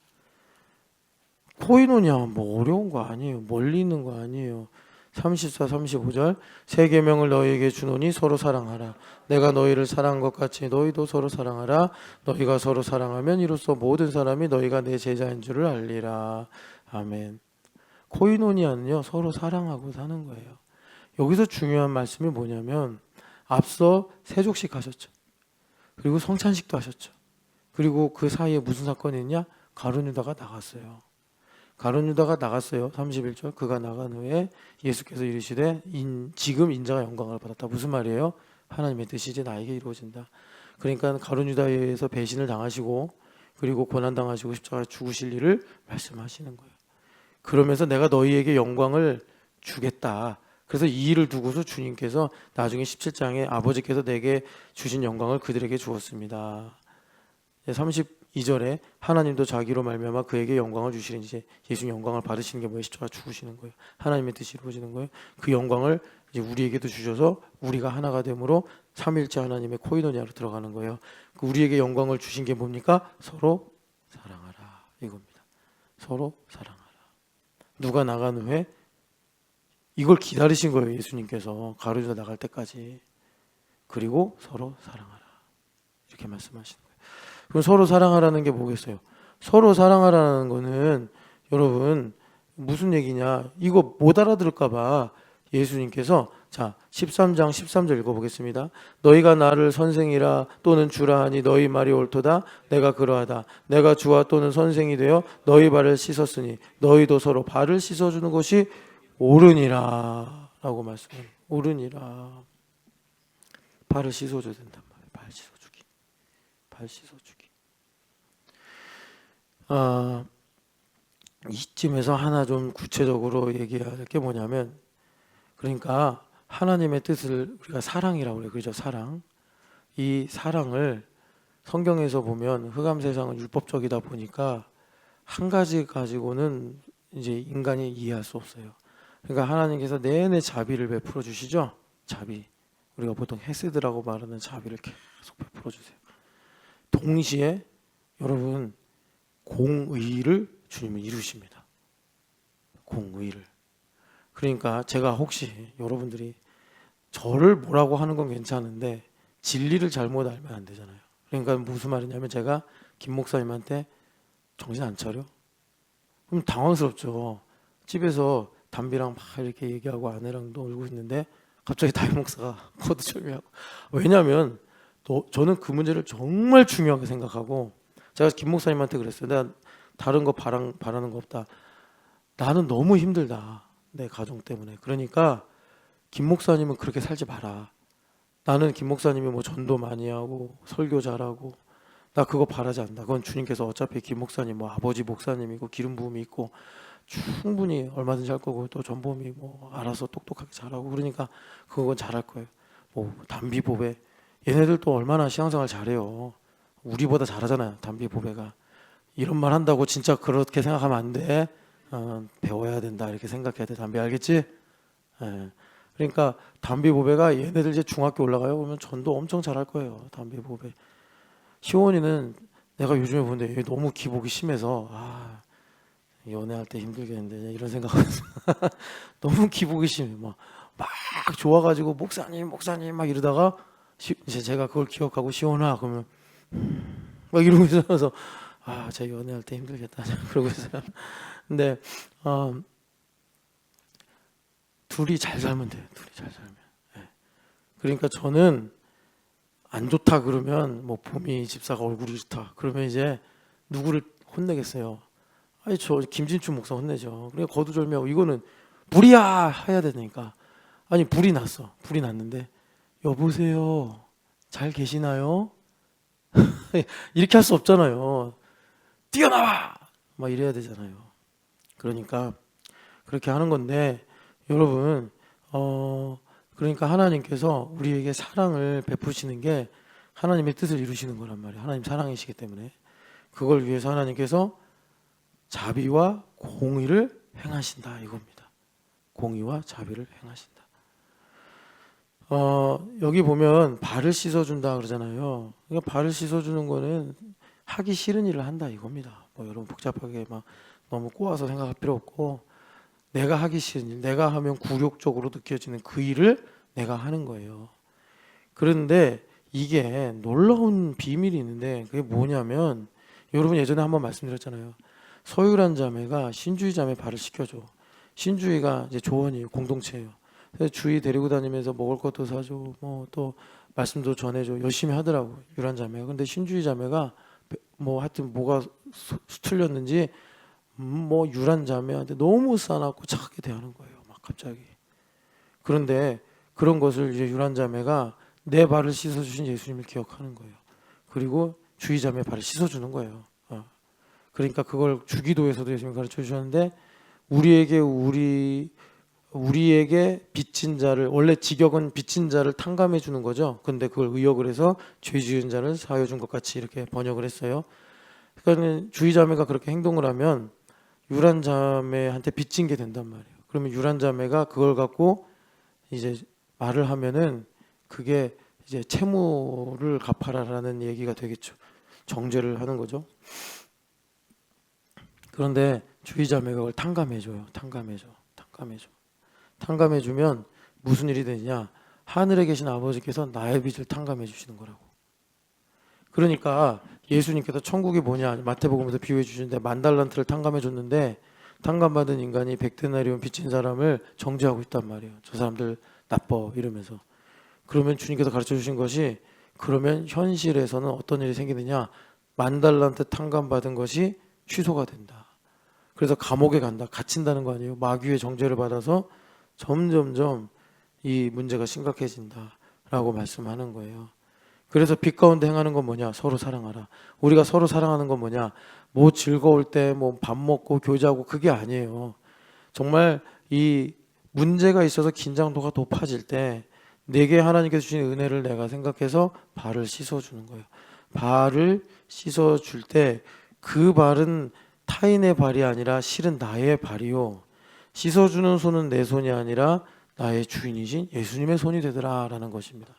코이노냐 어려운 거 아니에요. 멀리 있는 거 아니에요. 34, 35절 새 계명을 너희에게 주노니 서로 사랑하라. 내가 너희를 사랑한 것 같이 너희도 서로 사랑하라. 너희가 서로 사랑하면 이로써 모든 사람이 너희가 내 제자인 줄을 알리라. 아멘. 코이노니아는요 서로 사랑하고 사는 거예요. 여기서 중요한 말씀이 뭐냐면 앞서 세족식 하셨죠. 그리고 성찬식도 하셨죠. 그리고 그 사이에 무슨 사건이 있냐? 가룟 유다가 나갔어요. 가룟 유다가 나갔어요. 31절 그가 나간 후에 예수께서 이르시되 지금 인자가 영광을 받았다. 무슨 말이에요? 하나님의 뜻이 이제 나에게 이루어진다. 그러니까 가룟 유다에 의해서 배신을 당하시고 그리고 고난당하시고 십자가에 죽으실 일을 말씀하시는 거예요. 그러면서 내가 너희에게 영광을 주겠다. 그래서 이 일을 두고서 주님께서 나중에 17장에 아버지께서 내게 주신 영광을 그들에게 주었습니다. 32절에 하나님도 자기로 말미암아 그에게 영광을 주시는, 이제 예수님 영광을 받으시는 게 뭐예요? 십자가 죽으시는 거예요. 하나님의 뜻이 이루어지는 거예요. 그 영광을 이제 우리에게도 주셔서 우리가 하나가 되므로 삼일째 하나님의 코이노니아로 들어가는 거예요. 그 우리에게 영광을 주신 게 뭡니까? 서로 사랑하라 이겁니다. 서로 사랑하라. 누가 나간 후에 이걸 기다리신 거예요. 예수님께서 가룟 유다 나갈 때까지. 그리고 서로 사랑하라 이렇게 말씀하시는 거예요. 그럼 서로 사랑하라는 게 뭐겠어요? 서로 사랑하라는 거는 여러분 무슨 얘기냐? 이거 못 알아들을까 봐 예수님께서 자 13장 13절 읽어보겠습니다. 너희가 나를 선생이라 또는 주라 하니 너희 말이 옳도다. 내가 그러하다. 내가 주와 또는 선생이 되어 너희 발을 씻었으니 너희도 서로 발을 씻어주는 것이 옳으니라 라고 말씀해요. 옳으니라. 발을 씻어줘야 된단 말이에요. 발 씻어주기. 발 씻어주기. 이쯤에서 하나 좀 구체적으로 얘기할 게 뭐냐면, 그러니까 하나님의 뜻을 우리가 사랑이라고 그래요. 그죠? 사랑. 이 사랑을 성경에서 보면 흑암 세상은 율법적이다 보니까 한 가지 가지고는 이제 인간이 이해할 수 없어요. 그러니까 하나님께서 내내 자비를 베풀어 주시죠. 자비. 우리가 보통 헤세드라고 말하는 자비를 계속 베풀어 주세요. 동시에 여러분 공의를 주님은 이루십니다. 공의를. 그러니까 제가 혹시 여러분들이 저를 뭐라고 하는 건 괜찮은데 진리를 잘못 알면 안 되잖아요. 그러니까 무슨 말이냐면 제가 김 목사님한테 정신 안 차려? 그럼 당황스럽죠. 집에서 담비랑 막 이렇게 얘기하고 아내랑 놀고 있는데 갑자기 담임 목사가 거두절미하고. 왜냐하면 저는 그 문제를 정말 중요하게 생각하고 제가 김 목사님한테 그랬어요. 내가 다른 거 바라는 거 없다. 나는 너무 힘들다. 내 가정 때문에. 그러니까 김 목사님은 그렇게 살지 마라. 나는 김 목사님이 뭐 전도 많이 하고 설교 잘하고 나 그거 바라지 않는다. 그건 주님께서 어차피 김 목사님 뭐 아버지 목사님이고 기름 부음이 있고 충분히 얼마든지 할 거고 또 전범이 뭐 알아서 똑똑하게 잘하고 그러니까 그건 잘할 거예요. 뭐 담비 보배 얘네들 또 얼마나 신앙생활 잘해요. 우리보다 잘하잖아요. 담비 보배가 이런 말 한다고 진짜 그렇게 생각하면 안 돼. 배워야 된다 이렇게 생각해야 돼. 담비 알겠지? 예. 그러니까 담비 보배가 얘네들 이제 중학교 올라가요. 그러면 전도 엄청 잘할 거예요. 담비 보배. 시원이는 내가 요즘에 보는데 얘 너무 기복이 심해서 연애할 때 힘들겠는데 이런 생각하면서 너무 기복이 심해. 막 좋아가지고 목사님 막 이러다가 이제 제가 그걸 기억하고 시원하 그러면 막 이러고 있어서 제 연애할 때 힘들겠다 그러고 있어요. 근데 둘이 잘 살면 돼요. 둘이 잘 살면. 예. 그러니까 저는 안 좋다 그러면 뭐 봄이 집사가 얼굴이 좋다 그러면 이제 누구를 혼내겠어요. 아니 저 김진춘 목사 혼내죠. 그러니까 거두절미하고 이거는 불이야 해야 되니까. 아니 불이 났어. 불이 났는데 여보세요. 잘 계시나요? 이렇게 할 수 없잖아요. 뛰어나와! 막 이래야 되잖아요. 그러니까 그렇게 하는 건데 여러분 그러니까 하나님께서 우리에게 사랑을 베푸시는 게 하나님의 뜻을 이루시는 거란 말이에요. 하나님 사랑이시기 때문에 그걸 위해서 하나님께서 자비와 공의를 행하신다 이겁니다. 공의와 자비를 행하신다. 여기 보면 발을 씻어준다 그러잖아요. 그러니까 발을 씻어주는 거는 하기 싫은 일을 한다 이겁니다. 뭐 여러분 복잡하게 막 너무 꼬아서 생각할 필요 없고 내가 하기 싫은 일, 내가 하면 굴욕적으로 느껴지는 그 일을 내가 하는 거예요. 그런데 이게 놀라운 비밀이 있는데 그게 뭐냐면 여러분 예전에 한번 말씀드렸잖아요. 서유란 자매가 신주희 자매 발을 씻겨줘. 신주희가 이제 조언이에요. 공동체예요. 그래서 주희 데리고 다니면서 먹을 것도 사줘, 뭐 또 말씀도 전해줘. 열심히 하더라고 유란 자매가. 근데 신주희 자매가 뭐 하여튼 뭐가 수틀렸는지 뭐 유란 자매한테 너무 싸납고 착하게 대하는 거예요. 막 갑자기. 그런데 그런 것을 이제 유란 자매가 내 발을 씻어주신 예수님을 기억하는 거예요. 그리고 주희 자매 발을 씻어주는 거예요. 그러니까 그걸 주기도에서도 예수님 가르쳐 주셨는데 우리에게 빚진 자를 원래 직역은 빚진 자를 탕감해 주는 거죠. 근데 그걸 의역을 해서 죄 지은 자를 사하여 준 것 같이 이렇게 번역을 했어요. 그러니까 주희 자매가 그렇게 행동을 하면 유란 자매한테 빚진 게 된단 말이에요. 그러면 유란 자매가 그걸 갖고 이제 말을 하면은 그게 이제 채무를 갚아라라는 얘기가 되겠죠. 정죄를 하는 거죠. 그런데 주희 자매가 그걸 탕감해줘요. 탕감해주면 무슨 일이 되느냐? 하늘에 계신 아버지께서 나의 빚을 탕감해 주시는 거라고. 그러니까 예수님께서 천국이 뭐냐 마태복음에서 비유해 주시는데 10,000달란트를 탕감해 줬는데 탕감받은 인간이 100데나리온 빚진 사람을 정죄하고 있단 말이에요. 저 사람들 나빠 이러면서. 그러면 주님께서 가르쳐 주신 것이 그러면 현실에서는 어떤 일이 생기느냐? 10,000달란트 탕감받은 것이 취소가 된다. 그래서 감옥에 간다. 갇힌다는 거 아니에요. 마귀의 정죄를 받아서 점점점 이 문제가 심각해진다라고 말씀하는 거예요. 그래서 빛 가운데 행하는 건 뭐냐? 서로 사랑하라. 우리가 서로 사랑하는 건 뭐냐? 뭐 즐거울 때 뭐 밥 먹고 교제하고 그게 아니에요. 정말 이 문제가 있어서 긴장도가 높아질 때 내게 하나님께서 주신 은혜를 내가 생각해서 발을 씻어주는 거예요. 발을 씻어줄 때 그 발은 타인의 발이 아니라 실은 나의 발이요. 씻어주는 손은 내 손이 아니라 나의 주인이신 예수님의 손이 되더라라는 것입니다.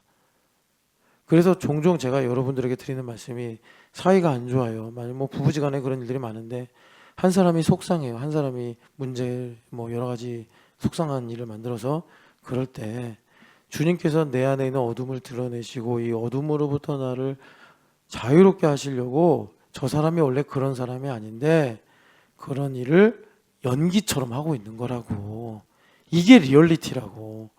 그래서 종종 제가 여러분들에게 드리는 말씀이 사이가 안 좋아요. 만약 뭐 부부지간에 그런 일들이 많은데 한 사람이 속상해요. 한 사람이 문제 뭐 여러 가지 속상한 일을 만들어서 그럴 때 주님께서 내 안에 있는 어둠을 드러내시고 이 어둠으로부터 나를 자유롭게 하시려고 저 사람이 원래 그런 사람이 아닌데 그런 일을 연기처럼 하고 있는 거라고. 이게 리얼리티라고.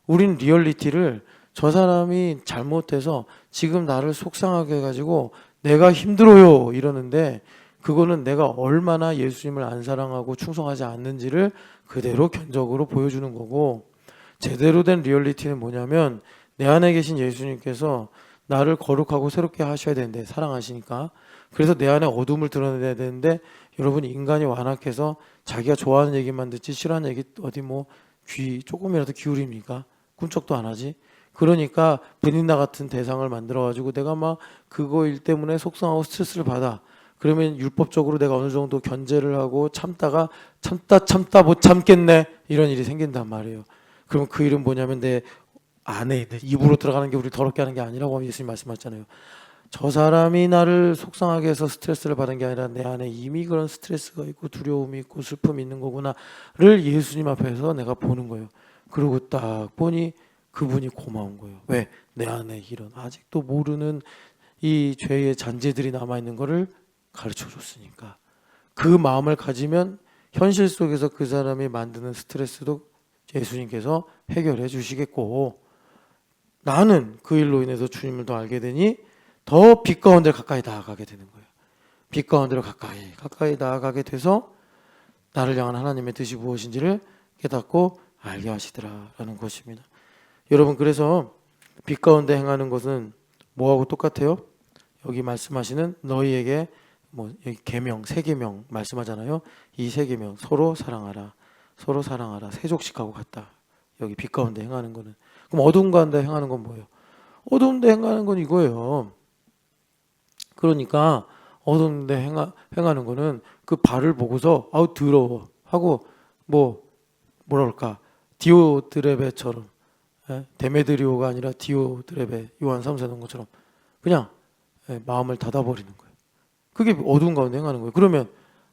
우린 리얼리티를 저 사람이 잘못해서 지금 나를 속상하게 해가지고 내가 힘들어요 이러는데 그거는 내가 얼마나 예수님을 안 사랑하고 충성하지 않는지를 그대로 견적으로 보여주는 거고, 제대로 된 리얼리티는 뭐냐면 내 안에 계신 예수님께서 나를 거룩하고 새롭게 하셔야 되는데, 사랑하시니까. 그래서 내 안에 어둠을 드러내야 되는데, 여러분 인간이 완악해서 자기가 좋아하는 얘기만 듣지 싫어하는 얘기 어디 뭐 귀 조금이라도 기울입니까? 꿈쩍도 안 하지. 그러니까 베닌다 같은 대상을 만들어 가지고 내가 막 그거 일 때문에 속상하고 스트레스를 받아. 그러면 율법적으로 내가 어느 정도 견제를 하고 참다가 참다 못 참겠네 이런 일이 생긴단 말이에요. 그럼 그 일은 뭐냐면 내 안에 내 입으로 들어가는 게 우리 더럽게 하는 게 아니라고 예수님 말씀하셨잖아요. 저 사람이 나를 속상하게 해서 스트레스를 받은 게 아니라 내 안에 이미 그런 스트레스가 있고 두려움이 있고 슬픔이 있는 거구나를 예수님 앞에서 내가 보는 거예요. 그리고 딱 보니 그분이 고마운 거예요. 왜? 내 안에 이런 아직도 모르는 이 죄의 잔재들이 남아있는 거를 가르쳐 줬으니까. 그 마음을 가지면 현실 속에서 그 사람이 만드는 스트레스도 예수님께서 해결해 주시겠고, 나는 그 일로 인해서 주님을 더 알게 되니 더 빛 가운데 가까이 나아가게 되는 거예요. 빛 가운데로 가까이 나아가게 돼서 나를 향한 하나님의 뜻이 무엇인지를 깨닫고 알게 하시더라라는 것입니다. 여러분, 그래서 빛 가운데 행하는 것은 뭐하고 똑같아요? 여기 말씀하시는 너희에게 뭐 계명, 세 계명 말씀하잖아요. 이 세 계명 서로 사랑하라, 서로 사랑하라, 세족식하고 같다. 여기 빛 가운데 행하는 거는. 그럼 어두운 가운데 행하는 건 뭐예요? 어두운 데 행하는 건 이거예요. 그러니까 어두운 데 행하는 거는 그 발을 보고서 아우 더러워 하고 뭐라 그럴까, 디오드레베처럼, 데메드리오가 아니라 디오드레베, 요한 3서 넣은 것처럼 그냥 마음을 닫아버리는 거예요. 그게 어두운 가운데 행하는 거예요. 그러면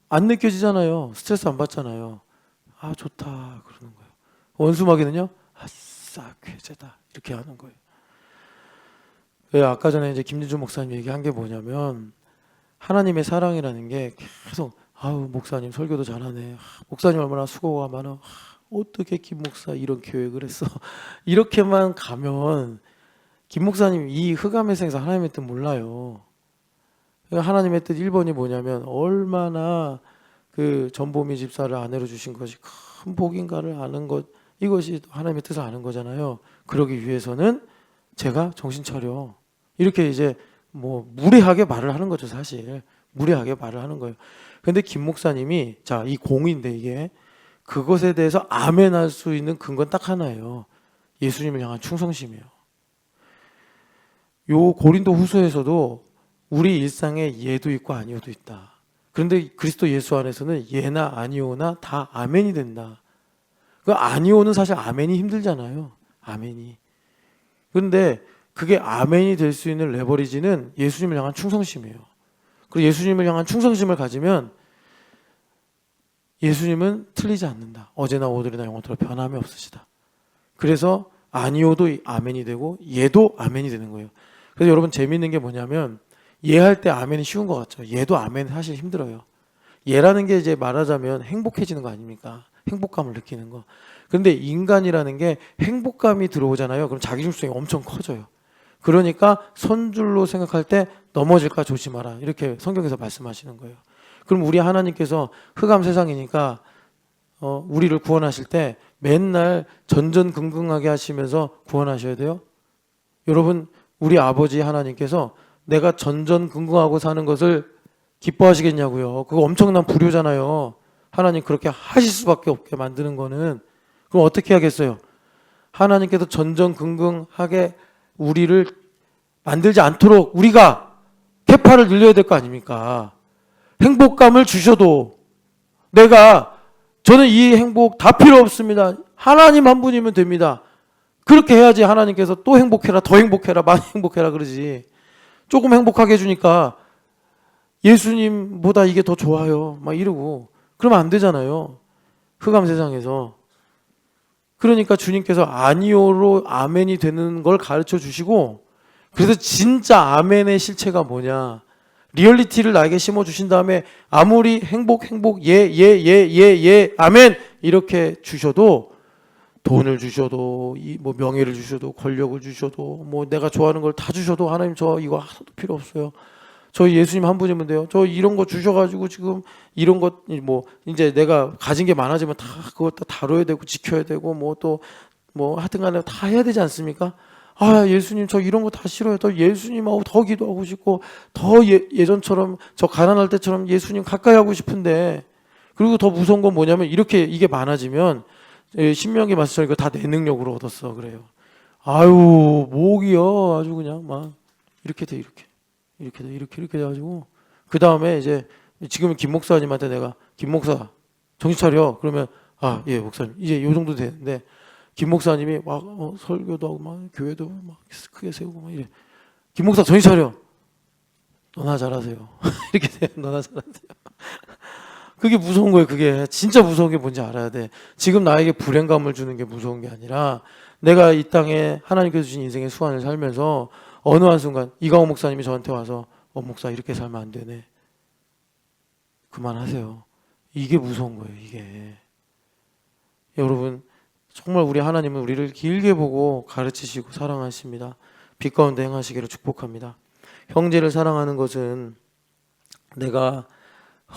안 느껴지잖아요. 스트레스 안 받잖아요. 아 좋다 그러는 거예요. 원수마귀는요, 아싸 쾌재다 이렇게 하는 거예요. 아까 전에 이제 김진주 목사님 얘기한 게 뭐냐면, 하나님의 사랑이라는 게 계속 아우 목사님 설교도 잘하네, 목사님 얼마나 수고가 많아, 어떻게 김 목사 이런 계획을 했어 이렇게만 가면 김 목사님 이 흑암의 생에서 하나님의 뜻 몰라요. 하나님의 뜻 1번이 뭐냐면 얼마나 그 전보미 집사를 아내로 주신 것이 큰 복인가를 아는 것, 이것이 하나님의 뜻을 아는 거잖아요. 그러기 위해서는 제가 정신 차려 이렇게 이제 뭐 무례하게 말을 하는 거죠. 사실 무례하게 말을 하는 거예요. 근데 김 목사님이 자 이 공인데 이게 그것에 대해서 아멘 할 수 있는 근거는 딱 하나예요. 예수님을 향한 충성심이에요. 요 고린도 후서에서도 우리 일상에 예도 있고 아니오도 있다. 그런데 그리스도 예수 안에서는 예나 아니오나 다 아멘이 된다. 그 아니오는 사실 아멘이 힘들잖아요. 아멘이. 그런데 그게 아멘이 될 수 있는 레버리지는 예수님을 향한 충성심이에요. 그리고 예수님을 향한 충성심을 가지면 예수님은 틀리지 않는다. 어제나 오늘이나 영원토록 변함이 없으시다. 그래서 아니오도 아멘이 되고 예도 아멘이 되는 거예요. 그래서 여러분 재미있는 게 뭐냐면, 예할 때 아멘이 쉬운 것 같죠. 예도 아멘 사실 힘들어요. 예라는 게 이제 말하자면 행복해지는 거 아닙니까? 행복감을 느끼는 거. 그런데 인간이라는 게 행복감이 들어오잖아요. 그럼 자기중심이 엄청 커져요. 그러니까 선줄로 생각할 때 넘어질까 조심하라 이렇게 성경에서 말씀하시는 거예요. 그럼 우리 하나님께서 흑암 세상이니까 우리를 구원하실 때 맨날 전전긍긍하게 하시면서 구원하셔야 돼요. 여러분, 우리 아버지 하나님께서 내가 전전긍긍하고 사는 것을 기뻐하시겠냐고요. 그거 엄청난 불효잖아요. 하나님 그렇게 하실 수밖에 없게 만드는 거는. 그럼 어떻게 하겠어요? 하나님께서 전전긍긍하게 우리를 만들지 않도록 우리가 계파를 늘려야 될 거 아닙니까? 행복감을 주셔도 저는 이 행복 다 필요 없습니다. 하나님 한 분이면 됩니다. 그렇게 해야지 하나님께서 또 행복해라, 더 행복해라, 많이 행복해라 그러지. 조금 행복하게 해주니까 예수님보다 이게 더 좋아요 막 이러고 그러면 안 되잖아요. 흑암 세상에서. 그러니까 주님께서 아니오로 아멘이 되는 걸 가르쳐 주시고, 그래서 진짜 아멘의 실체가 뭐냐, 리얼리티를 나에게 심어 주신 다음에 아무리 행복 예 아멘 이렇게 주셔도, 돈을 주셔도 뭐 명예를 주셔도 권력을 주셔도 뭐 내가 좋아하는 걸 다 주셔도 하나님 저 이거 하나도 필요 없어요. 저희 예수님 한 분이면 돼요. 저 이런 거 주셔가지고 지금 이런 것 뭐 이제 내가 가진 게 많아지면 다 그거 다 다뤄야 되고 지켜야 되고 뭐 또 뭐 하여튼간에 다 해야 되지 않습니까? 아 예수님 저 이런 거 다 싫어요. 더 예수님하고 더 기도하고 싶고 더 예전처럼 저 가난할 때처럼 예수님 가까이 하고 싶은데 그리고 더 무서운 건 뭐냐면 이렇게 이게 많아지면 신명기 말씀처럼 이거 다 내 능력으로 얻었어 그래요. 아유 목이요 아주 그냥 막 이렇게 돼 이렇게 돼가지고 그 다음에 이제 지금 김 목사님한테 내가 김 목사 정신 차려 그러면 아 예 목사님 이제 요 정도 되는데 김 목사님이 막 설교도 하고 막 교회도 막 크게 세우고 막 이래. 김 목사 정신 차려. 너나 잘하세요. 이렇게 돼요. 너나 잘하세요. 그게 무서운 거예요. 그게 진짜 무서운 게 뭔지 알아야 돼. 지금 나에게 불행감을 주는 게 무서운 게 아니라 내가 이 땅에 하나님께서 주신 인생의 수완을 살면서 어느 한순간 이강호 목사님이 저한테 와서 목사 이렇게 살면 안 되네. 그만하세요. 이게 무서운 거예요. 이게. 여러분 정말 우리 하나님은 우리를 길게 보고 가르치시고 사랑하십니다. 빛 가운데 행하시기를 축복합니다. 형제를 사랑하는 것은 내가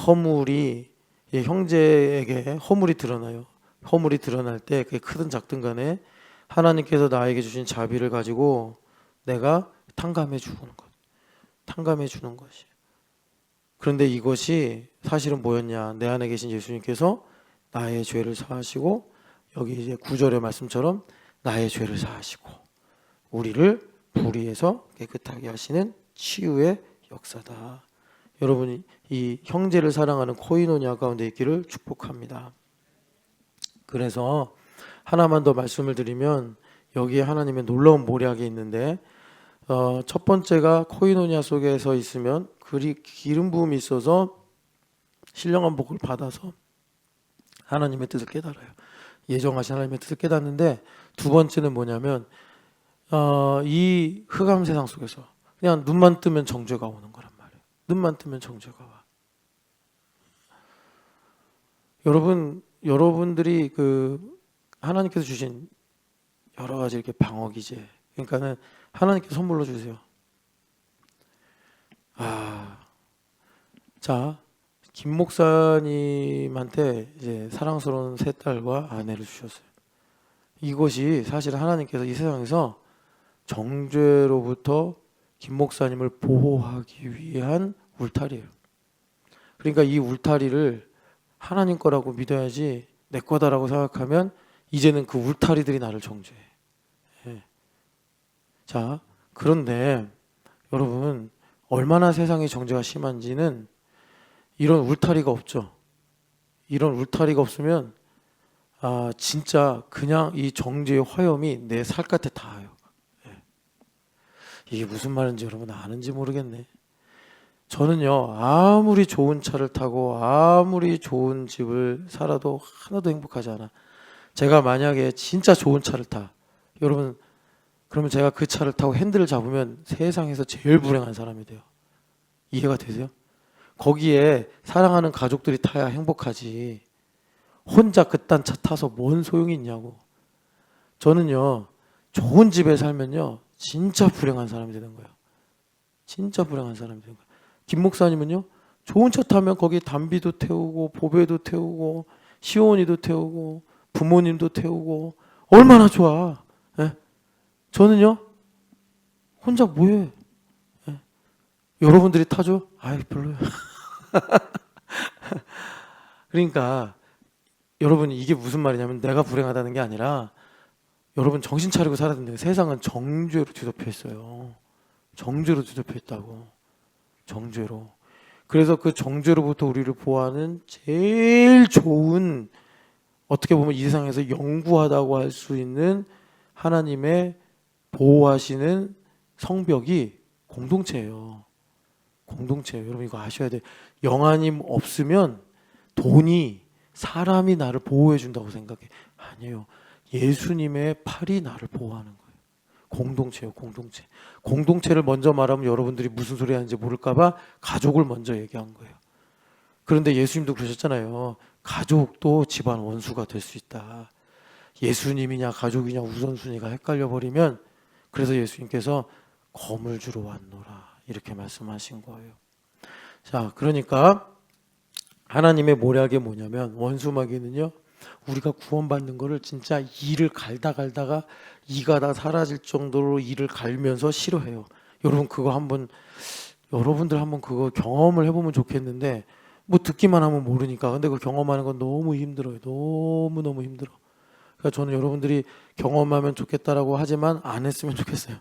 허물이 형제에게 허물이 드러나요. 허물이 드러날 때 그게 크든 작든 간에 하나님께서 나에게 주신 자비를 가지고 내가 탕감해 주는 것. 탕감해 주는 것이. 그런데 이것이 사실은 뭐였냐? 내 안에 계신 예수님께서 나의 죄를 사하시고 여기 이제 9절의 말씀처럼 나의 죄를 사하시고 우리를 불의에서 깨끗하게 하시는 치유의 역사다. 여러분이 이 형제를 사랑하는 코이노니아 가운데 있기를 축복합니다. 그래서 하나만 더 말씀을 드리면 여기에 하나님의 놀라운 모략이 있는데 첫 번째가 코이노니아 속에서 있으면 기름 부음이 있어서 신령한 복을 받아서 하나님의 뜻을 깨달아요. 예정하신 하나님의 뜻을 깨닫는데 두 번째는 뭐냐면 이 흑암 세상 속에서 그냥 눈만 뜨면 정죄가 오는 거란 말이에요. 눈만 뜨면 정죄가 와. 여러분들이 그 하나님께서 주신 여러 가지 이렇게 방어기제 그러니까는 하나님께 선물로 주세요. 자, 김 목사님한테 이제 사랑스러운 세 딸과 아내를 주셨어요. 이것이 사실 하나님께서 이 세상에서 정죄로부터 김 목사님을 보호하기 위한 울타리예요. 그러니까 이 울타리를 하나님 거라고 믿어야지 내 거다라고 생각하면 이제는 그 울타리들이 나를 정죄해. 자, 그런데 여러분 얼마나 세상의 정죄가 심한지는 이런 울타리가 없죠. 이런 울타리가 없으면 진짜 그냥 이 정죄의 화염이 내 살갗에 닿아요. 이게 무슨 말인지 여러분 아는지 모르겠네. 저는요 아무리 좋은 차를 타고 아무리 좋은 집을 살아도 하나도 행복하지 않아. 제가 만약에 진짜 좋은 차를 타 여러분 그러면 제가 그 차를 타고 핸들을 잡으면 세상에서 제일 불행한 사람이 돼요. 이해가 되세요? 거기에 사랑하는 가족들이 타야 행복하지 혼자 그딴 차 타서 뭔 소용이 있냐고. 저는요 좋은 집에 살면요 진짜 불행한 사람이 되는 거예요. 진짜 불행한 사람이 되는 거예요. 김 목사님은요 좋은 차 타면 거기 담비도 태우고 보배도 태우고 시온이도 태우고 부모님도 태우고 얼마나 좋아. 저는요 혼자 뭐해. 여러분들이 타죠? 아이 별로야. 그러니까 여러분 이게 무슨 말이냐면 내가 불행하다는 게 아니라 여러분 정신 차리고 살아야 된다. 세상은 정죄로 뒤덮여 있어요. 정죄로 뒤덮여 있다고. 정죄로. 그래서 그 정죄로부터 우리를 보호하는 제일 좋은 어떻게 보면 이 세상에서 영구하다고 할 수 있는 하나님의 보호하시는 성벽이 공동체예요. 공동체예요. 여러분 이거 아셔야 돼요. 영하님 없으면 돈이 사람이 나를 보호해 준다고 생각해. 아니에요. 예수님의 팔이 나를 보호하는 거예요. 공동체예요. 공동체. 공동체를 먼저 말하면 여러분들이 무슨 소리 하는지 모를까 봐 가족을 먼저 얘기한 거예요. 그런데 예수님도 그러셨잖아요. 가족도 집안 원수가 될 수 있다. 예수님이냐 가족이냐 우선순위가 헷갈려 버리면 그래서 예수님께서 검을 주러 왔노라 이렇게 말씀하신 거예요. 자, 그러니까 하나님의 모략이 뭐냐면 원수마귀는요, 우리가 구원받는 거를 진짜 이를 갈다가 이가 다 사라질 정도로 이를 갈면서 싫어해요. 여러분 그거 한번 여러분들 한번 그거 경험을 해보면 좋겠는데 뭐 듣기만 하면 모르니까. 근데 그 경험하는 건 너무 힘들어요. 너무 힘들어. 그러니까 저는 여러분들이 경험하면 좋겠다라고 하지만 안 했으면 좋겠어요.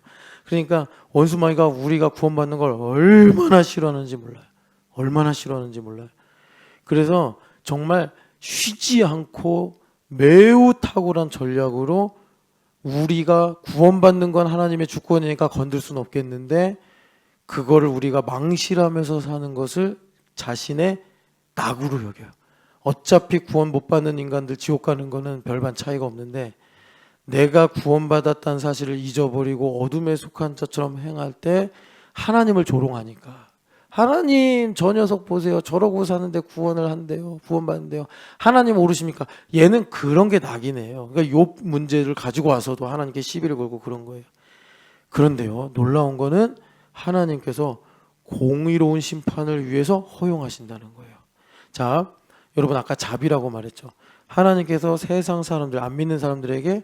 그러니까 원수마귀가 우리가 구원받는 걸 얼마나 싫어하는지 몰라요. 얼마나 싫어하는지 몰라요. 그래서 정말 쉬지 않고 매우 탁월한 전략으로 우리가 구원받는 건 하나님의 주권이니까 건들 수는 없겠는데 그거를 우리가 망실하면서 사는 것을 자신의 낙으로 여겨요. 어차피 구원 못 받는 인간들 지옥 가는 거는 별반 차이가 없는데 내가 구원받았다는 사실을 잊어버리고 어둠에 속한 자처럼 행할 때 하나님을 조롱하니까 하나님 저 녀석 보세요. 저러고 사는데 구원을 한대요. 구원받는데요. 하나님 모르십니까? 얘는 그런 게 낙이네요. 그러니까 욥 문제를 가지고 와서도 하나님께 시비를 걸고 그런 거예요. 그런데요, 놀라운 거는 하나님께서 공의로운 심판을 위해서 허용하신다는 거예요. 자, 여러분 아까 자비라고 말했죠. 하나님께서 세상 사람들, 안 믿는 사람들에게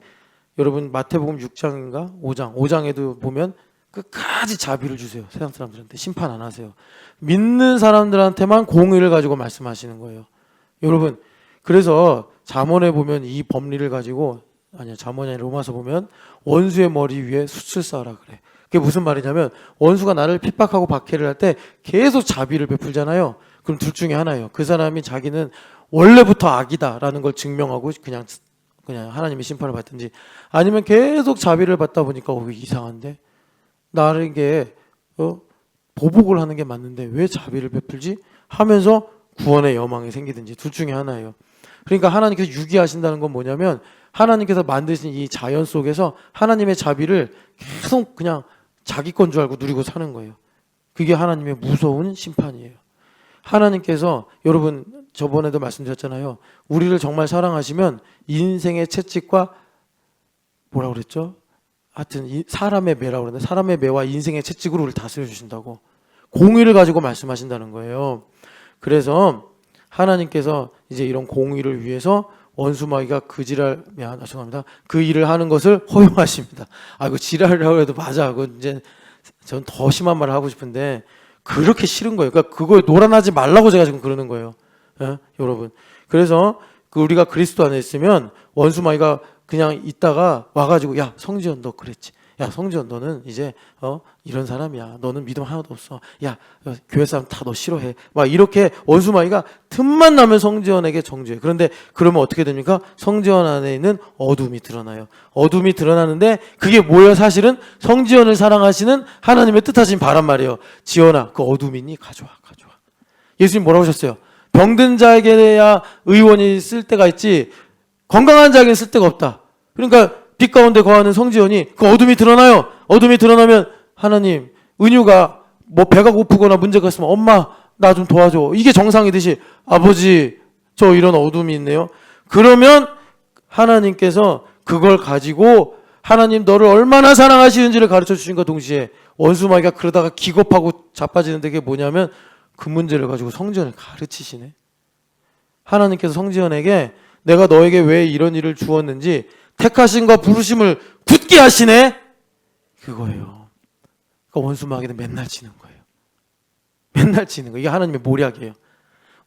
여러분 마태복음 6장인가 5장에도 보면 끝까지 자비를 주세요. 세상 사람들한테 심판 안 하세요. 믿는 사람들한테만 공의를 가지고 말씀하시는 거예요. 여러분 그래서 잠언에 보면 이 법리를 가지고 잠언이 아니라 로마서 보면 원수의 머리 위에 숯을 쌓으라 그래. 그게 무슨 말이냐면 원수가 나를 핍박하고 박해를 할 때 계속 자비를 베풀잖아요. 그럼 둘 중에 하나예요. 그 사람이 자기는 원래부터 악이다라는 걸 증명하고 그냥 하나님의 심판을 받든지 아니면 계속 자비를 받다 보니까 이상한데 나에게 보복을 하는 게 맞는데 왜 자비를 베풀지? 하면서 구원의 여망이 생기든지 둘 중에 하나예요. 그러니까 하나님께서 유기하신다는 건 뭐냐면 하나님께서 만드신 이 자연 속에서 하나님의 자비를 계속 그냥 자기 건 줄 알고 누리고 사는 거예요. 그게 하나님의 무서운 심판이에요. 하나님께서 여러분 저번에도 말씀드렸잖아요. 우리를 정말 사랑하시면 인생의 채찍과 뭐라고 그랬죠? 하여튼 사람의 매라고 그러는데 사람의 매와 인생의 채찍으로 우리를 다스려 주신다고 공의를 가지고 말씀하신다는 거예요. 그래서 하나님께서 이제 이런 공의를 위해서 원수마귀가 죄송합니다. 그 일을 하는 것을 허용하십니다. 이거 지랄이라고 해도 맞아. 이제 전 더 심한 말을 하고 싶은데 그렇게 싫은 거예요. 그러니까 그거에 놀아나지 말라고 제가 지금 그러는 거예요. 여러분. 그래서 우리가 그리스도 안에 있으면 원수마귀가 그냥 있다가 와가지고 야 성지연 너 그랬지. 야 성지연 너는 이제 이런 사람이야. 너는 믿음 하나도 없어. 야 교회 사람 다 너 싫어해. 막 이렇게 원수마귀가 틈만 나면 성지연에게 정죄해. 그런데 그러면 어떻게 됩니까? 성지연 안에 있는 어둠이 드러나요. 어둠이 드러나는데 그게 뭐예요? 사실은 성지연을 사랑하시는 하나님의 뜻하신 바란 말이에요. 지연아 그 어둠이니 가져와. 예수님 뭐라고 하셨어요? 병든 자에게야 의원이 쓸 때가 있지 건강한 자에게는 쓸 데가 없다. 그러니까 빛 가운데 거하는 성지연이 그 어둠이 드러나요. 어둠이 드러나면 하나님 은유가 뭐 배가 고프거나 문제가 있으면 엄마 나 좀 도와줘. 이게 정상이듯이 아버지 저 이런 어둠이 있네요. 그러면 하나님께서 그걸 가지고 하나님 너를 얼마나 사랑하시는지를 가르쳐 주신과 동시에 원수마귀가 그러다가 기겁하고 자빠지는데 그게 뭐냐면 그 문제를 가지고 성지연을 가르치시네. 하나님께서 성지연에게 내가 너에게 왜 이런 일을 주었는지 택하심과 부르심을 굳게 하시네. 그거예요. 그러니까 원수마귀는 맨날 치는 거예요. 맨날 치는 거예요. 이게 하나님의 모략이에요.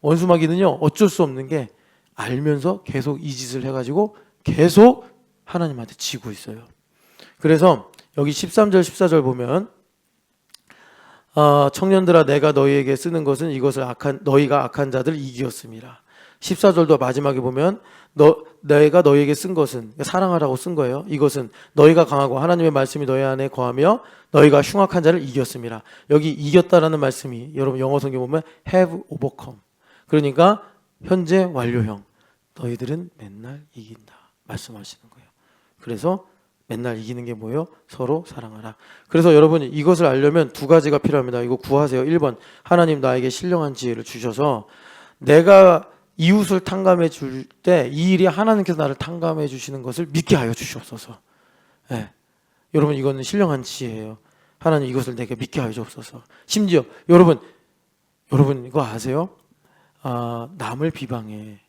원수마귀는요 어쩔 수 없는 게 알면서 계속 이 짓을 해가지고 계속 하나님한테 지고 있어요. 그래서 여기 13절 14절 보면 청년들아 내가 너희에게 쓰는 것은 이것을 너희가 악한 자들 이기었음이라. 14절도 마지막에 보면 내가 너희에게 쓴 것은 사랑하라고 쓴 거예요. 이것은 너희가 강하고 하나님의 말씀이 너희 안에 거하며 너희가 흉악한 자를 이겼음이라. 여기 이겼다라는 말씀이 여러분 영어 성경 보면 have overcome. 그러니까 현재 완료형. 너희들은 맨날 이긴다 말씀하시는 거예요. 그래서 맨날 이기는 게 뭐예요? 서로 사랑하라. 그래서 여러분 이것을 알려면 두 가지가 필요합니다. 이거 구하세요. 1번 하나님 나에게 신령한 지혜를 주셔서 내가 이웃을 탕감해 줄 때 이 일이 하나님께서 나를 탕감해 주시는 것을 믿게 하여 주시옵소서. 네. 여러분 이거는 신령한 지혜예요. 하나님 이것을 내게 믿게 하여 주옵소서. 심지어 여러분 이거 아세요? 남을 비방해.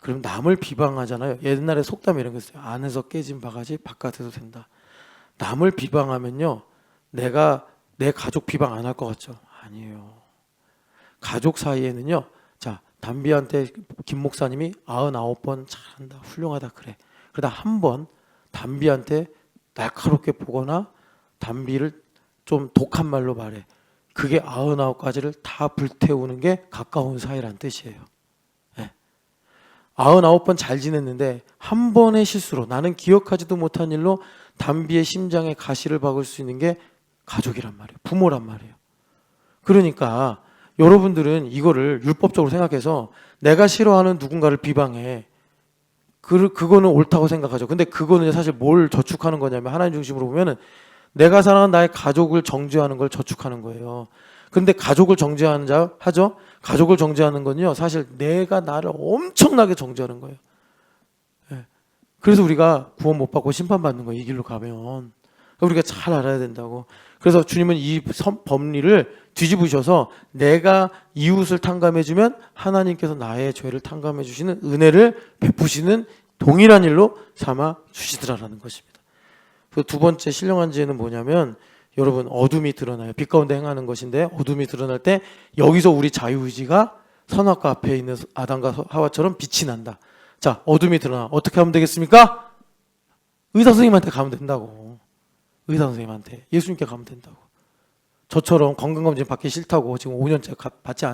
그럼 남을 비방하잖아요. 옛날에 속담 이런 거 있어요. 안에서 깨진 바가지 바깥에서 된다. 남을 비방하면요, 내가 내 가족 비방 안 할 것 같죠? 아니에요. 가족 사이에는요, 자, 담비한테 김 목사님이 99번 잘한다, 훌륭하다 그래. 그러다 한 번 담비한테 날카롭게 보거나 담비를 좀 독한 말로 말해. 그게 99가지를 다 불태우는 게 가까운 사이란 뜻이에요. 99번 잘 지냈는데 한 번의 실수로, 나는 기억하지도 못한 일로 담비의 심장에 가시를 박을 수 있는 게 가족이란 말이에요. 부모란 말이에요. 그러니까 여러분들은 이거를 율법적으로 생각해서 내가 싫어하는 누군가를 비방해. 그거는 옳다고 생각하죠. 근데 그거는 사실 뭘 저축하는 거냐면, 하나님 중심으로 보면은 내가 사랑하는 나의 가족을 정죄하는 걸 저축하는 거예요. 근데 가족을 정죄하는 자 하죠? 가족을 정죄하는 건요, 사실 내가 나를 엄청나게 정죄하는 거예요. 그래서 우리가 구원 못 받고 심판받는 거예요, 이 길로 가면. 우리가 잘 알아야 된다고. 그래서 주님은 이 법리를 뒤집으셔서 내가 이웃을 탕감해주면 하나님께서 나의 죄를 탕감해 주시는 은혜를 베푸시는 동일한 일로 삼아 주시더라라는 것입니다. 그 두 번째 신령한 지혜는 뭐냐면, 여러분, 어둠이 드러나요. 빛 가운데 행하는 것인데, 어둠이 드러날 때 여기서 우리 자유의지가 선악과 앞에 있는 아담과 하와처럼 빛이 난다. 자, 어둠이 드러나. 어떻게 하면 되겠습니까? 의사 선생님한테 가면 된다고. 의사 선생님한테, 예수님께 가면 된다고. 저처럼 건강검진 받기 싫다고 지금 5년째 받지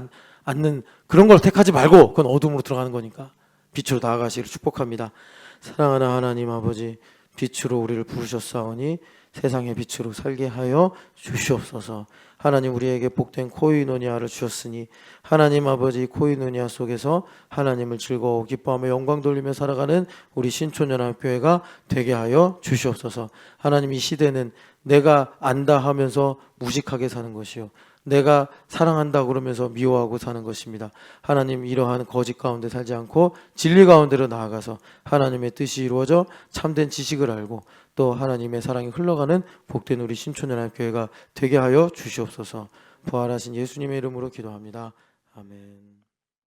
않는 그런 걸 택하지 말고, 그건 어둠으로 들어가는 거니까 빛으로 나아가시기를 축복합니다. 사랑하는 하나님 아버지, 빛으로 우리를 부르셨사오니 세상의 빛으로 살게 하여 주시옵소서. 하나님, 우리에게 복된 코이노니아를 주셨으니 하나님 아버지, 코이노니아 속에서 하나님을 즐거워 기뻐하며 영광 돌리며 살아가는 우리 신촌연합교회가 되게 하여 주시옵소서. 하나님, 이 시대는 내가 안다 하면서 무식하게 사는 것이요, 내가 사랑한다 그러면서 미워하고 사는 것입니다. 하나님, 이러한 거짓 가운데 살지 않고 진리 가운데로 나아가서 하나님의 뜻이 이루어져 참된 지식을 알고 또 하나님의 사랑이 흘러가는 복된 우리 신촌연합교회가 되게 하여 주시옵소서. 부활하신 예수님의 이름으로 기도합니다. 아멘.